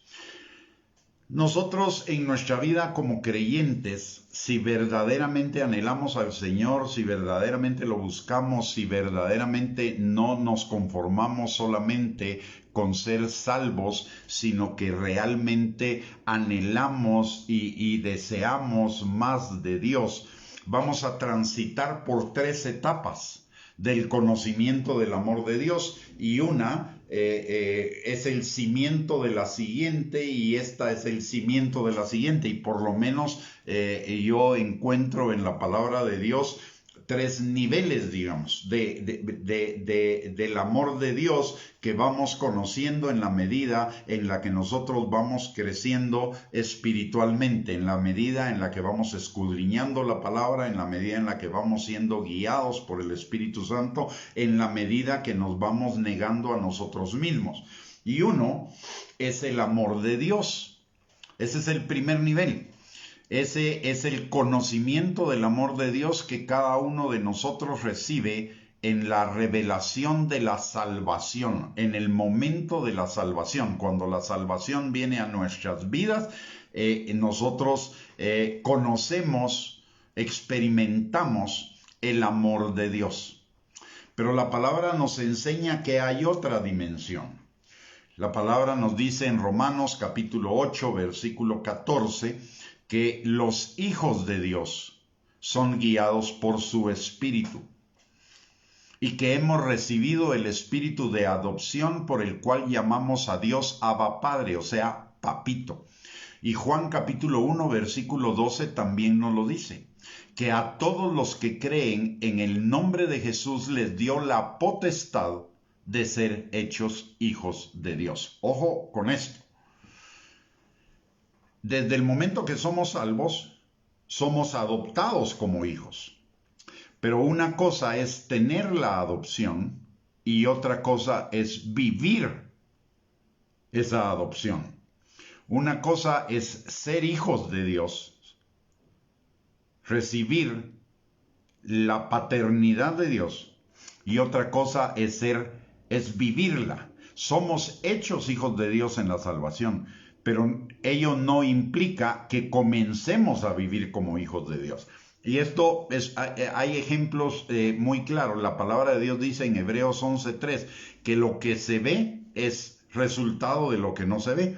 nosotros en nuestra vida como creyentes, si verdaderamente anhelamos al Señor, si verdaderamente lo buscamos, si verdaderamente no nos conformamos solamente con ser salvos, sino que realmente anhelamos y deseamos más de Dios, vamos a transitar por 3 etapas del conocimiento del amor de Dios, y una es el cimiento de la siguiente, y esta es el cimiento de la siguiente, y por lo menos yo encuentro en la palabra de Dios 3 niveles, digamos, del amor de Dios, que vamos conociendo en la medida en la que nosotros vamos creciendo espiritualmente, en la medida en la que vamos escudriñando la palabra, en la medida en la que vamos siendo guiados por el Espíritu Santo, en la medida que nos vamos negando a nosotros mismos. Y uno es el amor de Dios. Ese es el primer nivel. Ese es el conocimiento del amor de Dios que cada uno de nosotros recibe en la revelación de la salvación, en el momento de la salvación. Cuando la salvación viene a nuestras vidas, nosotros conocemos, experimentamos el amor de Dios. Pero la palabra nos enseña que hay otra dimensión. La palabra nos dice en Romanos capítulo 8, versículo 14, que los hijos de Dios son guiados por su Espíritu y que hemos recibido el Espíritu de adopción por el cual llamamos a Dios Abba Padre, o sea, Papito. Y Juan capítulo 1, versículo 12 también nos lo dice, que a todos los que creen en el nombre de Jesús les dio la potestad de ser hechos hijos de Dios. Ojo con esto. Desde el momento que somos salvos, somos adoptados como hijos. Pero una cosa es tener la adopción y otra cosa es vivir esa adopción. Una cosa es ser hijos de Dios, recibir la paternidad de Dios, y otra cosa es vivirla. Somos hechos hijos de Dios en la salvación, pero ello no implica que comencemos a vivir como hijos de Dios. Y esto hay ejemplos muy claros. La palabra de Dios dice en Hebreos 11:3 que lo que se ve es resultado de lo que no se ve.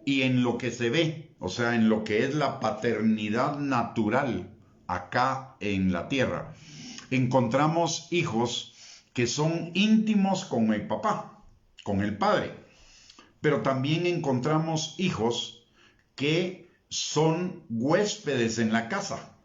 Y en lo que se ve, o sea, en lo que es la paternidad natural acá en la tierra, encontramos hijos que son íntimos con el papá, con el padre. Pero también encontramos hijos que son huéspedes en la casa.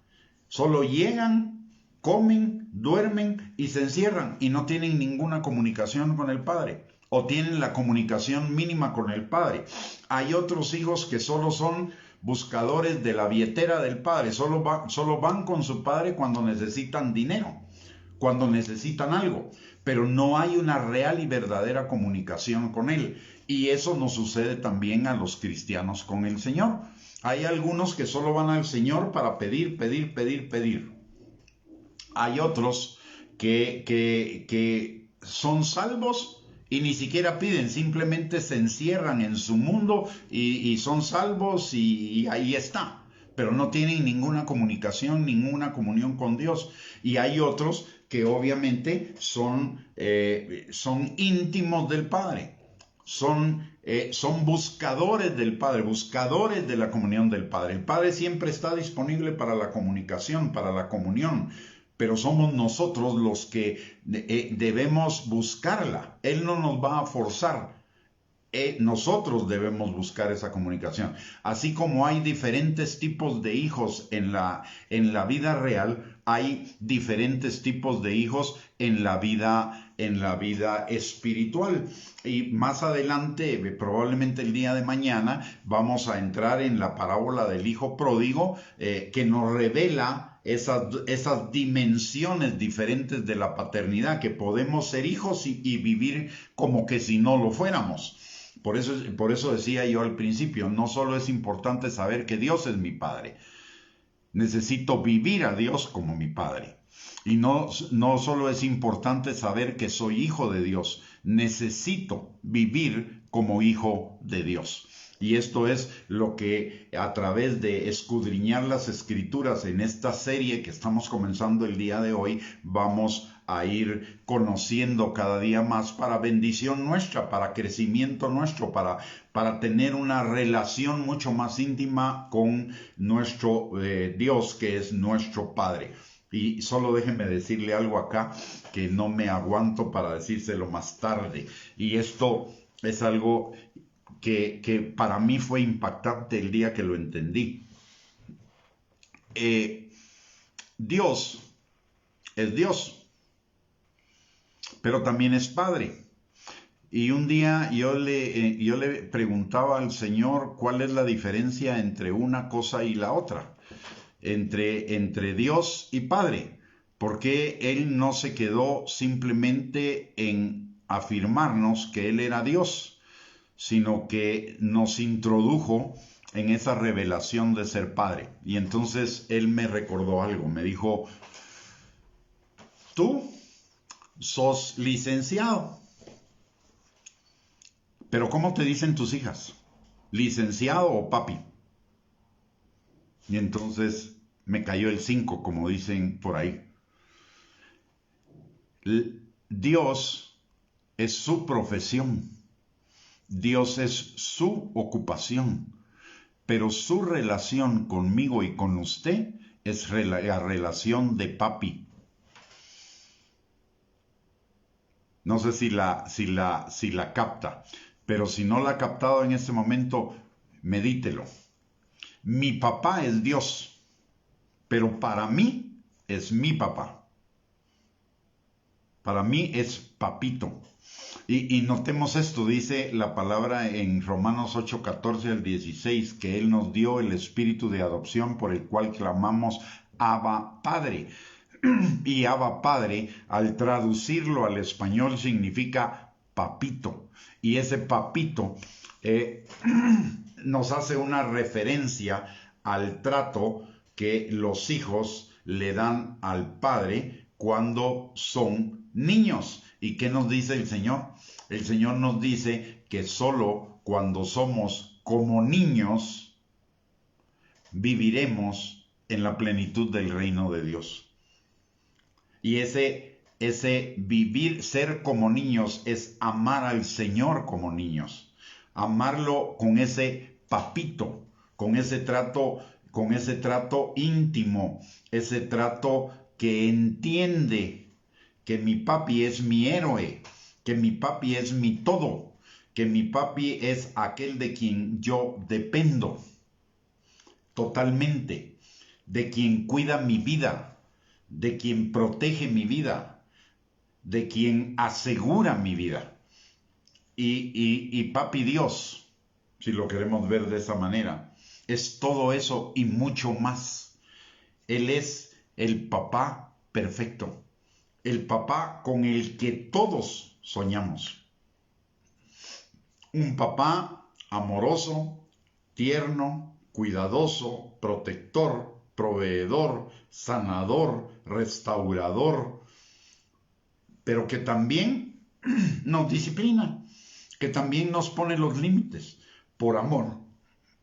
Solo llegan, comen, duermen y se encierran y no tienen ninguna comunicación con el padre, o tienen la comunicación mínima con el padre. Hay otros hijos que solo son buscadores de la billetera del padre, solo van con su padre cuando necesitan dinero, cuando necesitan algo, pero no hay una real y verdadera comunicación con él. Y eso nos sucede también a los cristianos con el Señor. Hay algunos que solo van al Señor para pedir, pedir, pedir, pedir. Hay otros que son salvos y ni siquiera piden, simplemente se encierran en su mundo y son salvos y ahí está. Pero no tienen ninguna comunicación, ninguna comunión con Dios. Y hay otros que obviamente son íntimos del Padre. Son buscadores del Padre, buscadores de la comunión del Padre. El Padre siempre está disponible para la comunicación, para la comunión, pero somos nosotros los que debemos buscarla. Él no nos va a forzar. Nosotros debemos buscar esa comunicación. Así como hay diferentes tipos de hijos en la vida real, hay diferentes tipos de hijos en la vida espiritual. Y más adelante, probablemente el día de mañana, vamos a entrar en la parábola del hijo pródigo, que nos revela esas dimensiones diferentes de la paternidad, que podemos ser hijos y vivir como que si no lo fuéramos. Por eso decía yo al principio, no solo es importante saber que Dios es mi Padre, necesito vivir a Dios como mi Padre. Y no solo es importante saber que soy hijo de Dios, necesito vivir como hijo de Dios. Y esto es lo que a través de escudriñar las Escrituras en esta serie que estamos comenzando el día de hoy, vamos a ir conociendo cada día más para bendición nuestra, para crecimiento nuestro, para tener una relación mucho más íntima con nuestro Dios, que es nuestro Padre. Y solo déjenme decirle algo acá que no me aguanto para decírselo más tarde. Y esto es algo que para mí fue impactante el día que lo entendí. Dios es Dios, pero también es Padre. Y un día yo le preguntaba al Señor cuál es la diferencia entre una cosa y la otra, entre Dios y Padre. ¿Por qué Él no se quedó simplemente en afirmarnos que Él era Dios, sino que nos introdujo en esa revelación de ser Padre? Y entonces Él me recordó algo, me dijo: tú sos licenciado, pero ¿cómo te dicen tus hijas? ¿Licenciado o papi? Y entonces me cayó el 5, como dicen por ahí. Dios es su profesión. Dios es su ocupación, pero su relación conmigo y con usted es la relación de papi. No sé si la capta, pero si no la ha captado en este momento, medítelo. Mi papá es Dios, pero para mí es mi papá. Para mí es papito. Y notemos esto, dice la palabra en Romanos 8, 14 al 16, que Él nos dio el espíritu de adopción por el cual clamamos Abba Padre. Y Abba Padre, al traducirlo al español, significa papito. Y ese papito nos hace una referencia al trato que los hijos le dan al padre cuando son niños. ¿Y qué nos dice el Señor? El Señor nos dice que solo cuando somos como niños viviremos en la plenitud del reino de Dios. Y ese vivir, ser como niños, es amar al Señor como niños. Amarlo con ese papito, con ese trato íntimo, ese trato que entiende que mi papi es mi héroe, que mi papi es mi todo, que mi papi es aquel de quien yo dependo totalmente, de quien cuida mi vida, de quien protege mi vida, de quien asegura mi vida. Y papi Dios, si lo queremos ver de esa manera, es todo eso y mucho más. Él es el papá perfecto, el papá con el que todos soñamos. Un papá amoroso, tierno, cuidadoso, protector, proveedor, sanador, restaurador, pero que también nos disciplina, que también nos pone los límites por amor,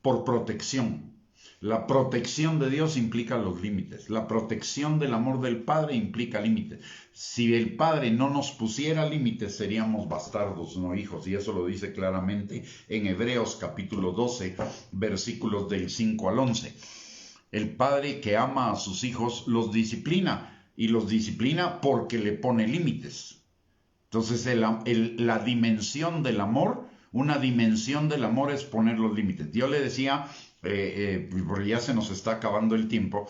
por protección. La protección de Dios implica los límites. La protección del amor del Padre implica límites. Si el Padre no nos pusiera límites, seríamos bastardos, no hijos. Y eso lo dice claramente en Hebreos capítulo 12, versículos del 5 al 11. El Padre que ama a sus hijos los disciplina, y los disciplina porque le pone límites. Entonces la dimensión del amor, una dimensión del amor es poner los límites. Yo le decía, porque ya se nos está acabando el tiempo,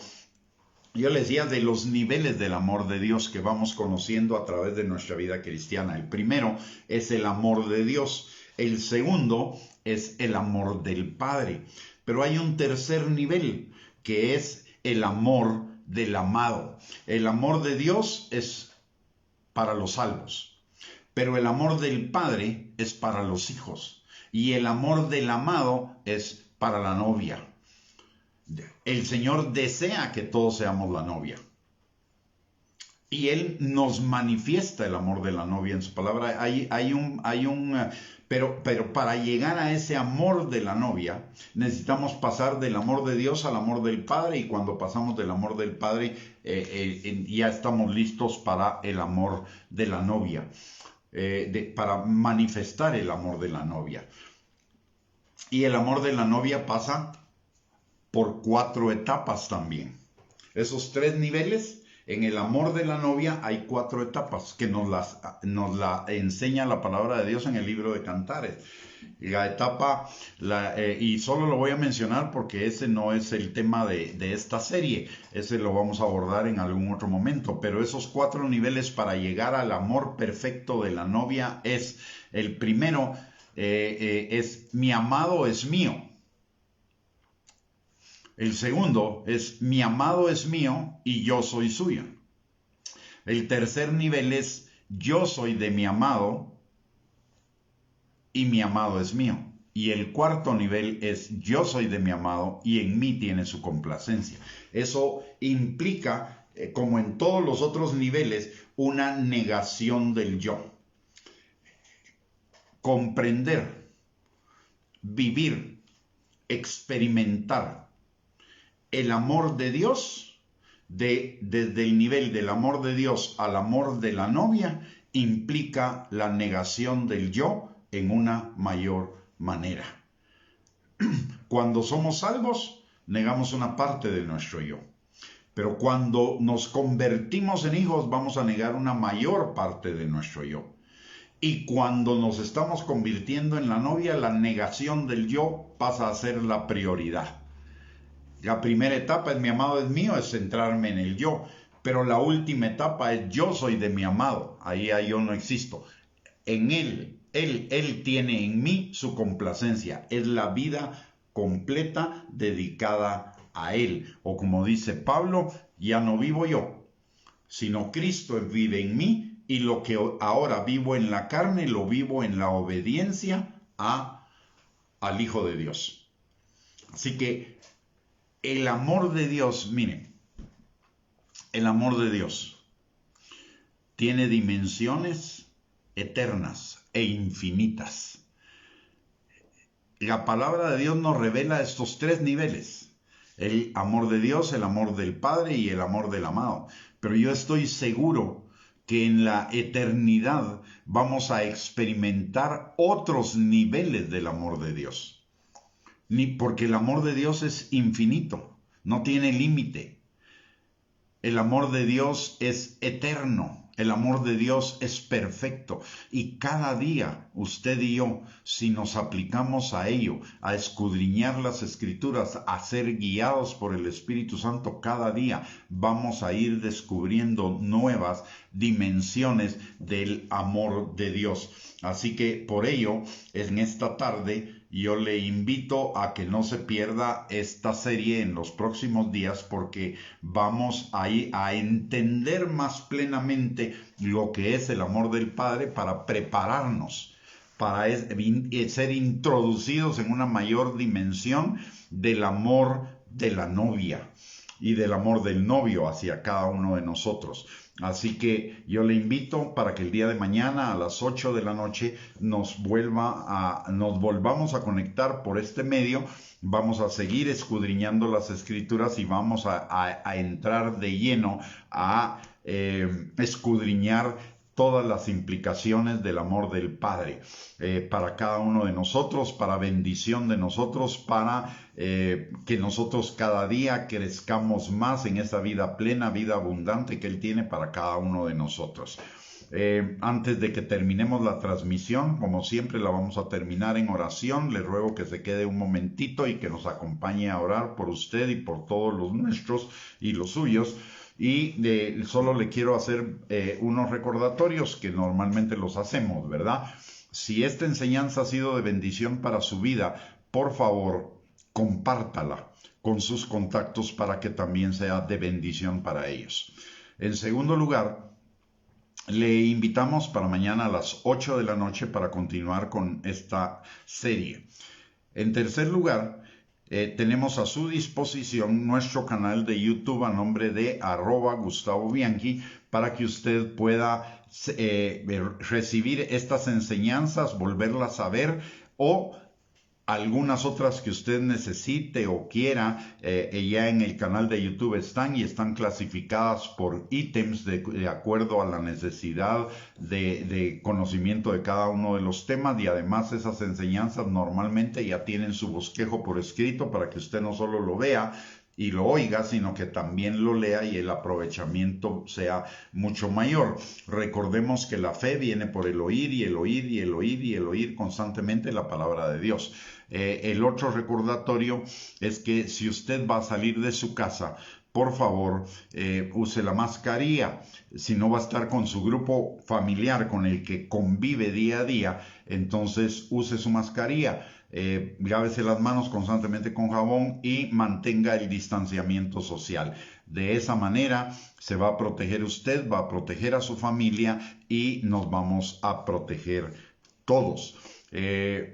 yo le decía de los niveles del amor de Dios que vamos conociendo a través de nuestra vida cristiana. El primero es el amor de Dios, el segundo es el amor del Padre, pero hay un tercer nivel que es el amor del amado. El amor de Dios es para los salvos, pero el amor del Padre es para los hijos y el amor del amado es para la novia. El Señor desea que todos seamos la novia y Él nos manifiesta el amor de la novia en su palabra. Pero para llegar a ese amor de la novia necesitamos pasar del amor de Dios al amor del Padre, y cuando pasamos del amor del Padre ya estamos listos para el amor de la novia, para manifestar el amor de la novia. Y el amor de la novia pasa por 4 etapas también. Esos 3 niveles. En el amor de la novia hay 4 etapas que nos la enseña la palabra de Dios en el libro de Cantares. La etapa, y solo lo voy a mencionar porque ese no es el tema de esta serie, ese lo vamos a abordar en algún otro momento, pero esos 4 niveles para llegar al amor perfecto de la novia es, el primero es mi amado es mío. El segundo es mi amado es mío y yo soy suyo. El tercer nivel es yo soy de mi amado y mi amado es mío. Y el cuarto nivel es yo soy de mi amado y en mí tiene su complacencia. Eso implica, como en todos los otros niveles, una negación del yo. Comprender, vivir, experimentar el amor de Dios, desde el nivel del amor de Dios al amor de la novia, implica la negación del yo en una mayor manera. Cuando somos salvos, negamos una parte de nuestro yo. Pero cuando nos convertimos en hijos, vamos a negar una mayor parte de nuestro yo. Y cuando nos estamos convirtiendo en la novia, la negación del yo pasa a ser la prioridad. La primera etapa es mi amado es mío, es centrarme en el yo. Pero la última etapa es yo soy de mi amado. Ahí yo no existo. En él tiene en mí su complacencia. Es la vida completa dedicada a él. O como dice Pablo, ya no vivo yo, sino Cristo vive en mí. Y lo que ahora vivo en la carne, lo vivo en la obediencia al Hijo de Dios. Así que el amor de Dios, miren, el amor de Dios tiene dimensiones eternas e infinitas. La palabra de Dios nos revela estos tres niveles: el amor de Dios, el amor del Padre y el amor del amado. Pero yo estoy seguro que en la eternidad vamos a experimentar otros niveles del amor de Dios. Porque el amor de Dios es infinito, no tiene límite. El amor de Dios es eterno. El amor de Dios es perfecto. Y cada día, usted y yo, si nos aplicamos a ello, a escudriñar las Escrituras, a ser guiados por el Espíritu Santo, cada día vamos a ir descubriendo nuevas dimensiones del amor de Dios. Así que por ello, en esta tarde, yo le invito a que no se pierda esta serie en los próximos días, porque vamos ahí a entender más plenamente lo que es el amor del Padre para prepararnos, para ser introducidos en una mayor dimensión del amor de la novia y del amor del novio hacia cada uno de nosotros. Así que yo le invito para que el día de mañana a las 8 de la noche nos volvamos a conectar por este medio. Vamos a seguir escudriñando las Escrituras y vamos a entrar de lleno a escudriñar todas las implicaciones del amor del Padre para cada uno de nosotros, para bendición de nosotros, para que nosotros cada día crezcamos más en esa vida plena, vida abundante que Él tiene para cada uno de nosotros. Antes de que terminemos la transmisión, como siempre la vamos a terminar en oración. Le ruego que se quede un momentito y que nos acompañe a orar por usted y por todos los nuestros y los suyos. Y solo le quiero hacer unos recordatorios que normalmente los hacemos, ¿verdad? Si esta enseñanza ha sido de bendición para su vida, por favor, compártala con sus contactos para que también sea de bendición para ellos. En segundo lugar, le invitamos para mañana a las 8 de la noche para continuar con esta serie. En tercer lugar, tenemos a su disposición nuestro canal de YouTube a nombre de @GustavoBianchi para que usted pueda recibir estas enseñanzas, volverlas a ver o algunas otras que usted necesite o quiera. Ya en el canal de YouTube están clasificadas por ítems de acuerdo a la necesidad de conocimiento de cada uno de los temas, y además esas enseñanzas normalmente ya tienen su bosquejo por escrito para que usted no solo lo vea y lo oiga, sino que también lo lea y el aprovechamiento sea mucho mayor. Recordemos que la fe viene por el oír y el oír y el oír y el oír constantemente la palabra de Dios. El otro recordatorio es que si usted va a salir de su casa, por favor, use la mascarilla. Si no va a estar con su grupo familiar con el que convive día a día, entonces use su mascarilla. Lávese las manos constantemente con jabón y mantenga el distanciamiento social. De esa manera se va a proteger usted, va a proteger a su familia y nos vamos a proteger todos.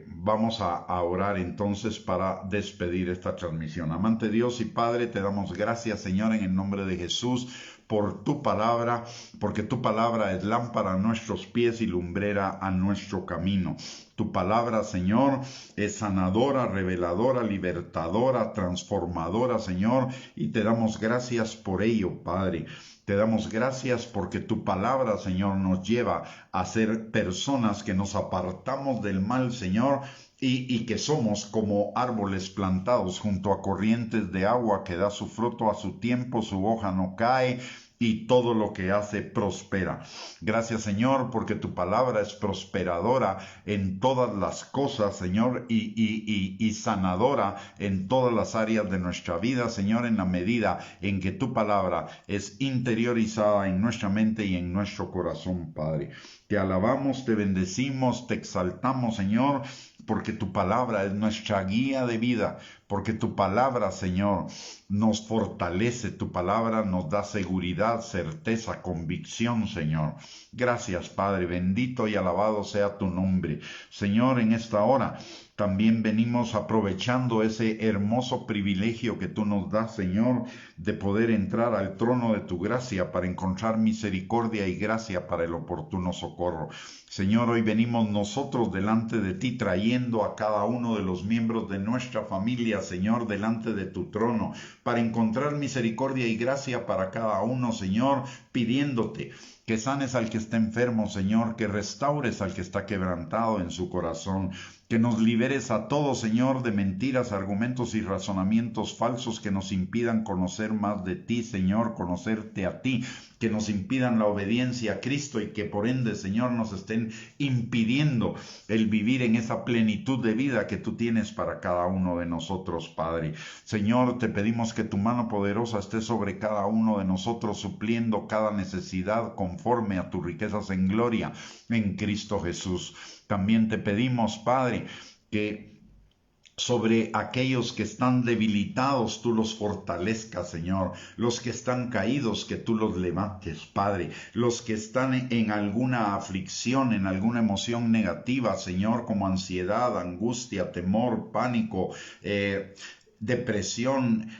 Vamos a orar entonces para despedir esta transmisión. Amante Dios y Padre, te damos gracias, Señor, en el nombre de Jesús, por tu palabra, porque tu palabra es lámpara a nuestros pies y lumbrera a nuestro camino. Tu palabra, Señor, es sanadora, reveladora, libertadora, transformadora, Señor, y te damos gracias por ello, Padre. Te damos gracias porque tu palabra, Señor, nos lleva a ser personas que nos apartamos del mal, Señor, y que somos como árboles plantados junto a corrientes de agua que da su fruto a su tiempo, su hoja no cae y todo lo que hace prospera. Gracias, Señor, porque tu palabra es prosperadora en todas las cosas, Señor, y sanadora en todas las áreas de nuestra vida, Señor, en la medida en que tu palabra es interiorizada en nuestra mente y en nuestro corazón, Padre. Te alabamos, te bendecimos, te exaltamos, Señor, porque tu palabra es nuestra guía de vida, porque tu palabra, Señor, nos fortalece, tu palabra nos da seguridad, certeza, convicción, Señor. Gracias, Padre, bendito y alabado sea tu nombre. Señor, en esta hora también venimos aprovechando ese hermoso privilegio que tú nos das, Señor, de poder entrar al trono de tu gracia para encontrar misericordia y gracia para el oportuno socorro. Señor, hoy venimos nosotros delante de ti trayendo a cada uno de los miembros de nuestra familia, Señor, delante de tu trono, para encontrar misericordia y gracia para cada uno, Señor, pidiéndote que sanes al que está enfermo, Señor, que restaures al que está quebrantado en su corazón, que nos liberes a todos, Señor, de mentiras, argumentos y razonamientos falsos que nos impidan conocer más de ti, Señor, conocerte a ti, que nos impidan la obediencia a Cristo y que por ende, Señor, nos estén impidiendo el vivir en esa plenitud de vida que tú tienes para cada uno de nosotros, Padre. Señor, te pedimos que tu mano poderosa esté sobre cada uno de nosotros, supliendo cada necesidad conforme a tus riquezas en gloria en Cristo Jesús. También te pedimos, Padre, que sobre aquellos que están debilitados, tú los fortalezcas, Señor. Los que están caídos, que tú los levantes, Padre. Los que están en alguna aflicción, en alguna emoción negativa, Señor, como ansiedad, angustia, temor, pánico, depresión,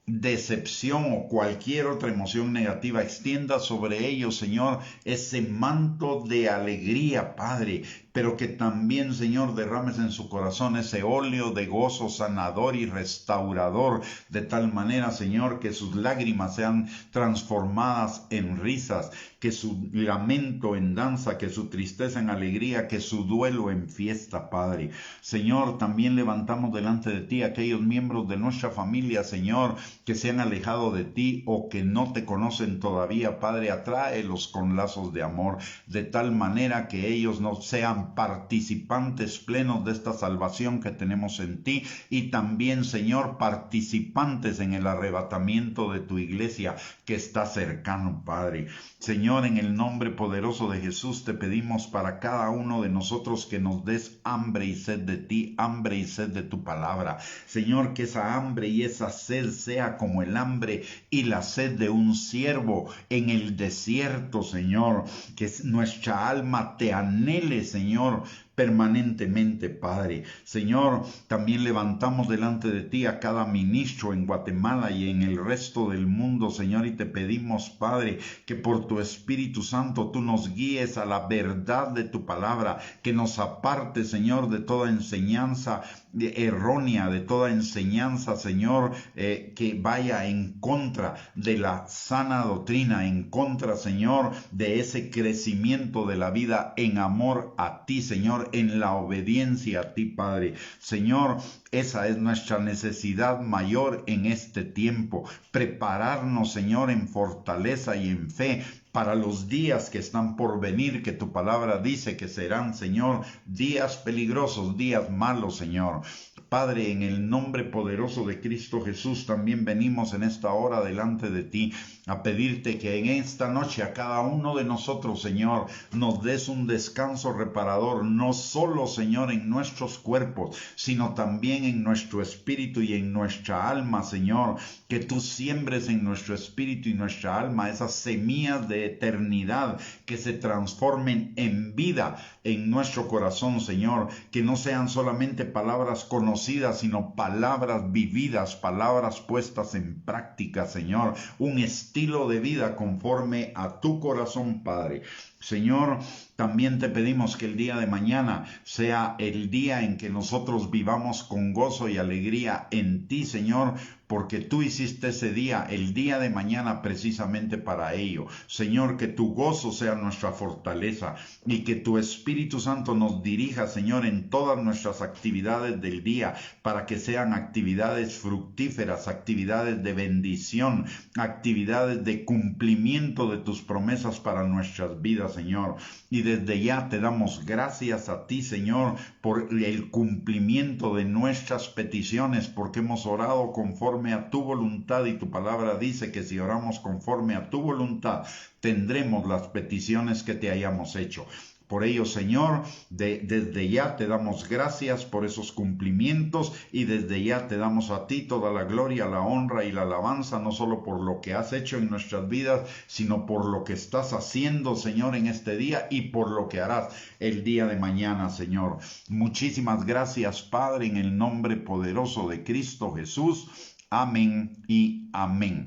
decepción o cualquier otra emoción negativa, extienda sobre ellos, Señor, ese manto de alegría, Padre, pero que también, Señor, derrames en su corazón ese óleo de gozo sanador y restaurador, de tal manera, Señor, que sus lágrimas sean transformadas en risas, que su lamento en danza, que su tristeza en alegría, que su duelo en fiesta, Padre. Señor, también levantamos delante de ti aquellos miembros de nuestra familia, Señor, que se han alejado de ti o que no te conocen todavía, Padre. Atráelos con lazos de amor, de tal manera que ellos no sean participantes plenos de esta salvación que tenemos en ti, y también, Señor, participantes en el arrebatamiento de tu iglesia que está cercano, Padre. Señor, en el nombre poderoso de Jesús te pedimos para cada uno de nosotros que nos des hambre y sed de ti, hambre y sed de tu palabra. Señor, que esa hambre y esa sed sea como el hambre y la sed de un siervo en el desierto, Señor. Que nuestra alma te anhele, Señor, permanentemente, Padre. Señor, también levantamos delante de ti a cada ministro en Guatemala y en el resto del mundo, Señor, y te pedimos, Padre, que por tu Espíritu Santo tú nos guíes a la verdad de tu palabra, que nos aparte, Señor, de toda enseñanza errónea, de toda enseñanza, Señor, que vaya en contra de la sana doctrina, en contra, Señor, de ese crecimiento de la vida en amor a ti, Señor, en la obediencia a ti, Padre. Señor, esa es nuestra necesidad mayor en este tiempo. Prepararnos, Señor, en fortaleza y en fe para los días que están por venir, que tu palabra dice que serán, Señor, días peligrosos, días malos, Señor. Padre, en el nombre poderoso de Cristo Jesús, también venimos en esta hora delante de ti a pedirte que en esta noche a cada uno de nosotros, Señor, nos des un descanso reparador, no solo, Señor, en nuestros cuerpos, sino también en nuestro espíritu y en nuestra alma, Señor, que tú siembres en nuestro espíritu y nuestra alma esas semillas de eternidad que se transformen en vida en nuestro corazón, Señor, que no sean solamente palabras conocidas, sino palabras vividas, palabras puestas en práctica, Señor, un estilo de vida conforme a tu corazón, Padre. Señor, también te pedimos que el día de mañana sea el día en que nosotros vivamos con gozo y alegría en ti, Señor, porque tú hiciste ese día, el día de mañana precisamente para ello. Señor, que tu gozo sea nuestra fortaleza y que tu Espíritu Santo nos dirija, Señor, en todas nuestras actividades del día, para que sean actividades fructíferas, actividades de bendición, actividades de cumplimiento de tus promesas para nuestras vidas, Señor. Y desde ya te damos gracias a ti, Señor, por el cumplimiento de nuestras peticiones, porque hemos orado conforme a tu voluntad, y tu palabra dice que si oramos conforme a tu voluntad, tendremos las peticiones que te hayamos hecho. Por ello, Señor, desde ya te damos gracias por esos cumplimientos, y desde ya te damos a ti toda la gloria, la honra y la alabanza, no solo por lo que has hecho en nuestras vidas, sino por lo que estás haciendo, Señor, en este día, y por lo que harás el día de mañana, Señor. Muchísimas gracias, Padre, en el nombre poderoso de Cristo Jesús. Amén y amén.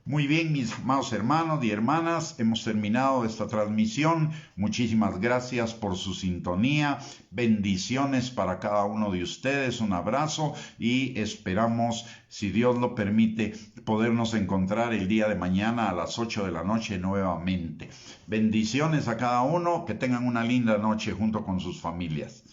Muy bien, mis amados hermanos y hermanas, hemos terminado esta transmisión. Muchísimas gracias por su sintonía. Bendiciones para cada uno de ustedes. Un abrazo, y esperamos, si Dios lo permite, podernos encontrar el día de mañana a las 8 de la noche nuevamente. Bendiciones a cada uno. Que tengan una linda noche junto con sus familias.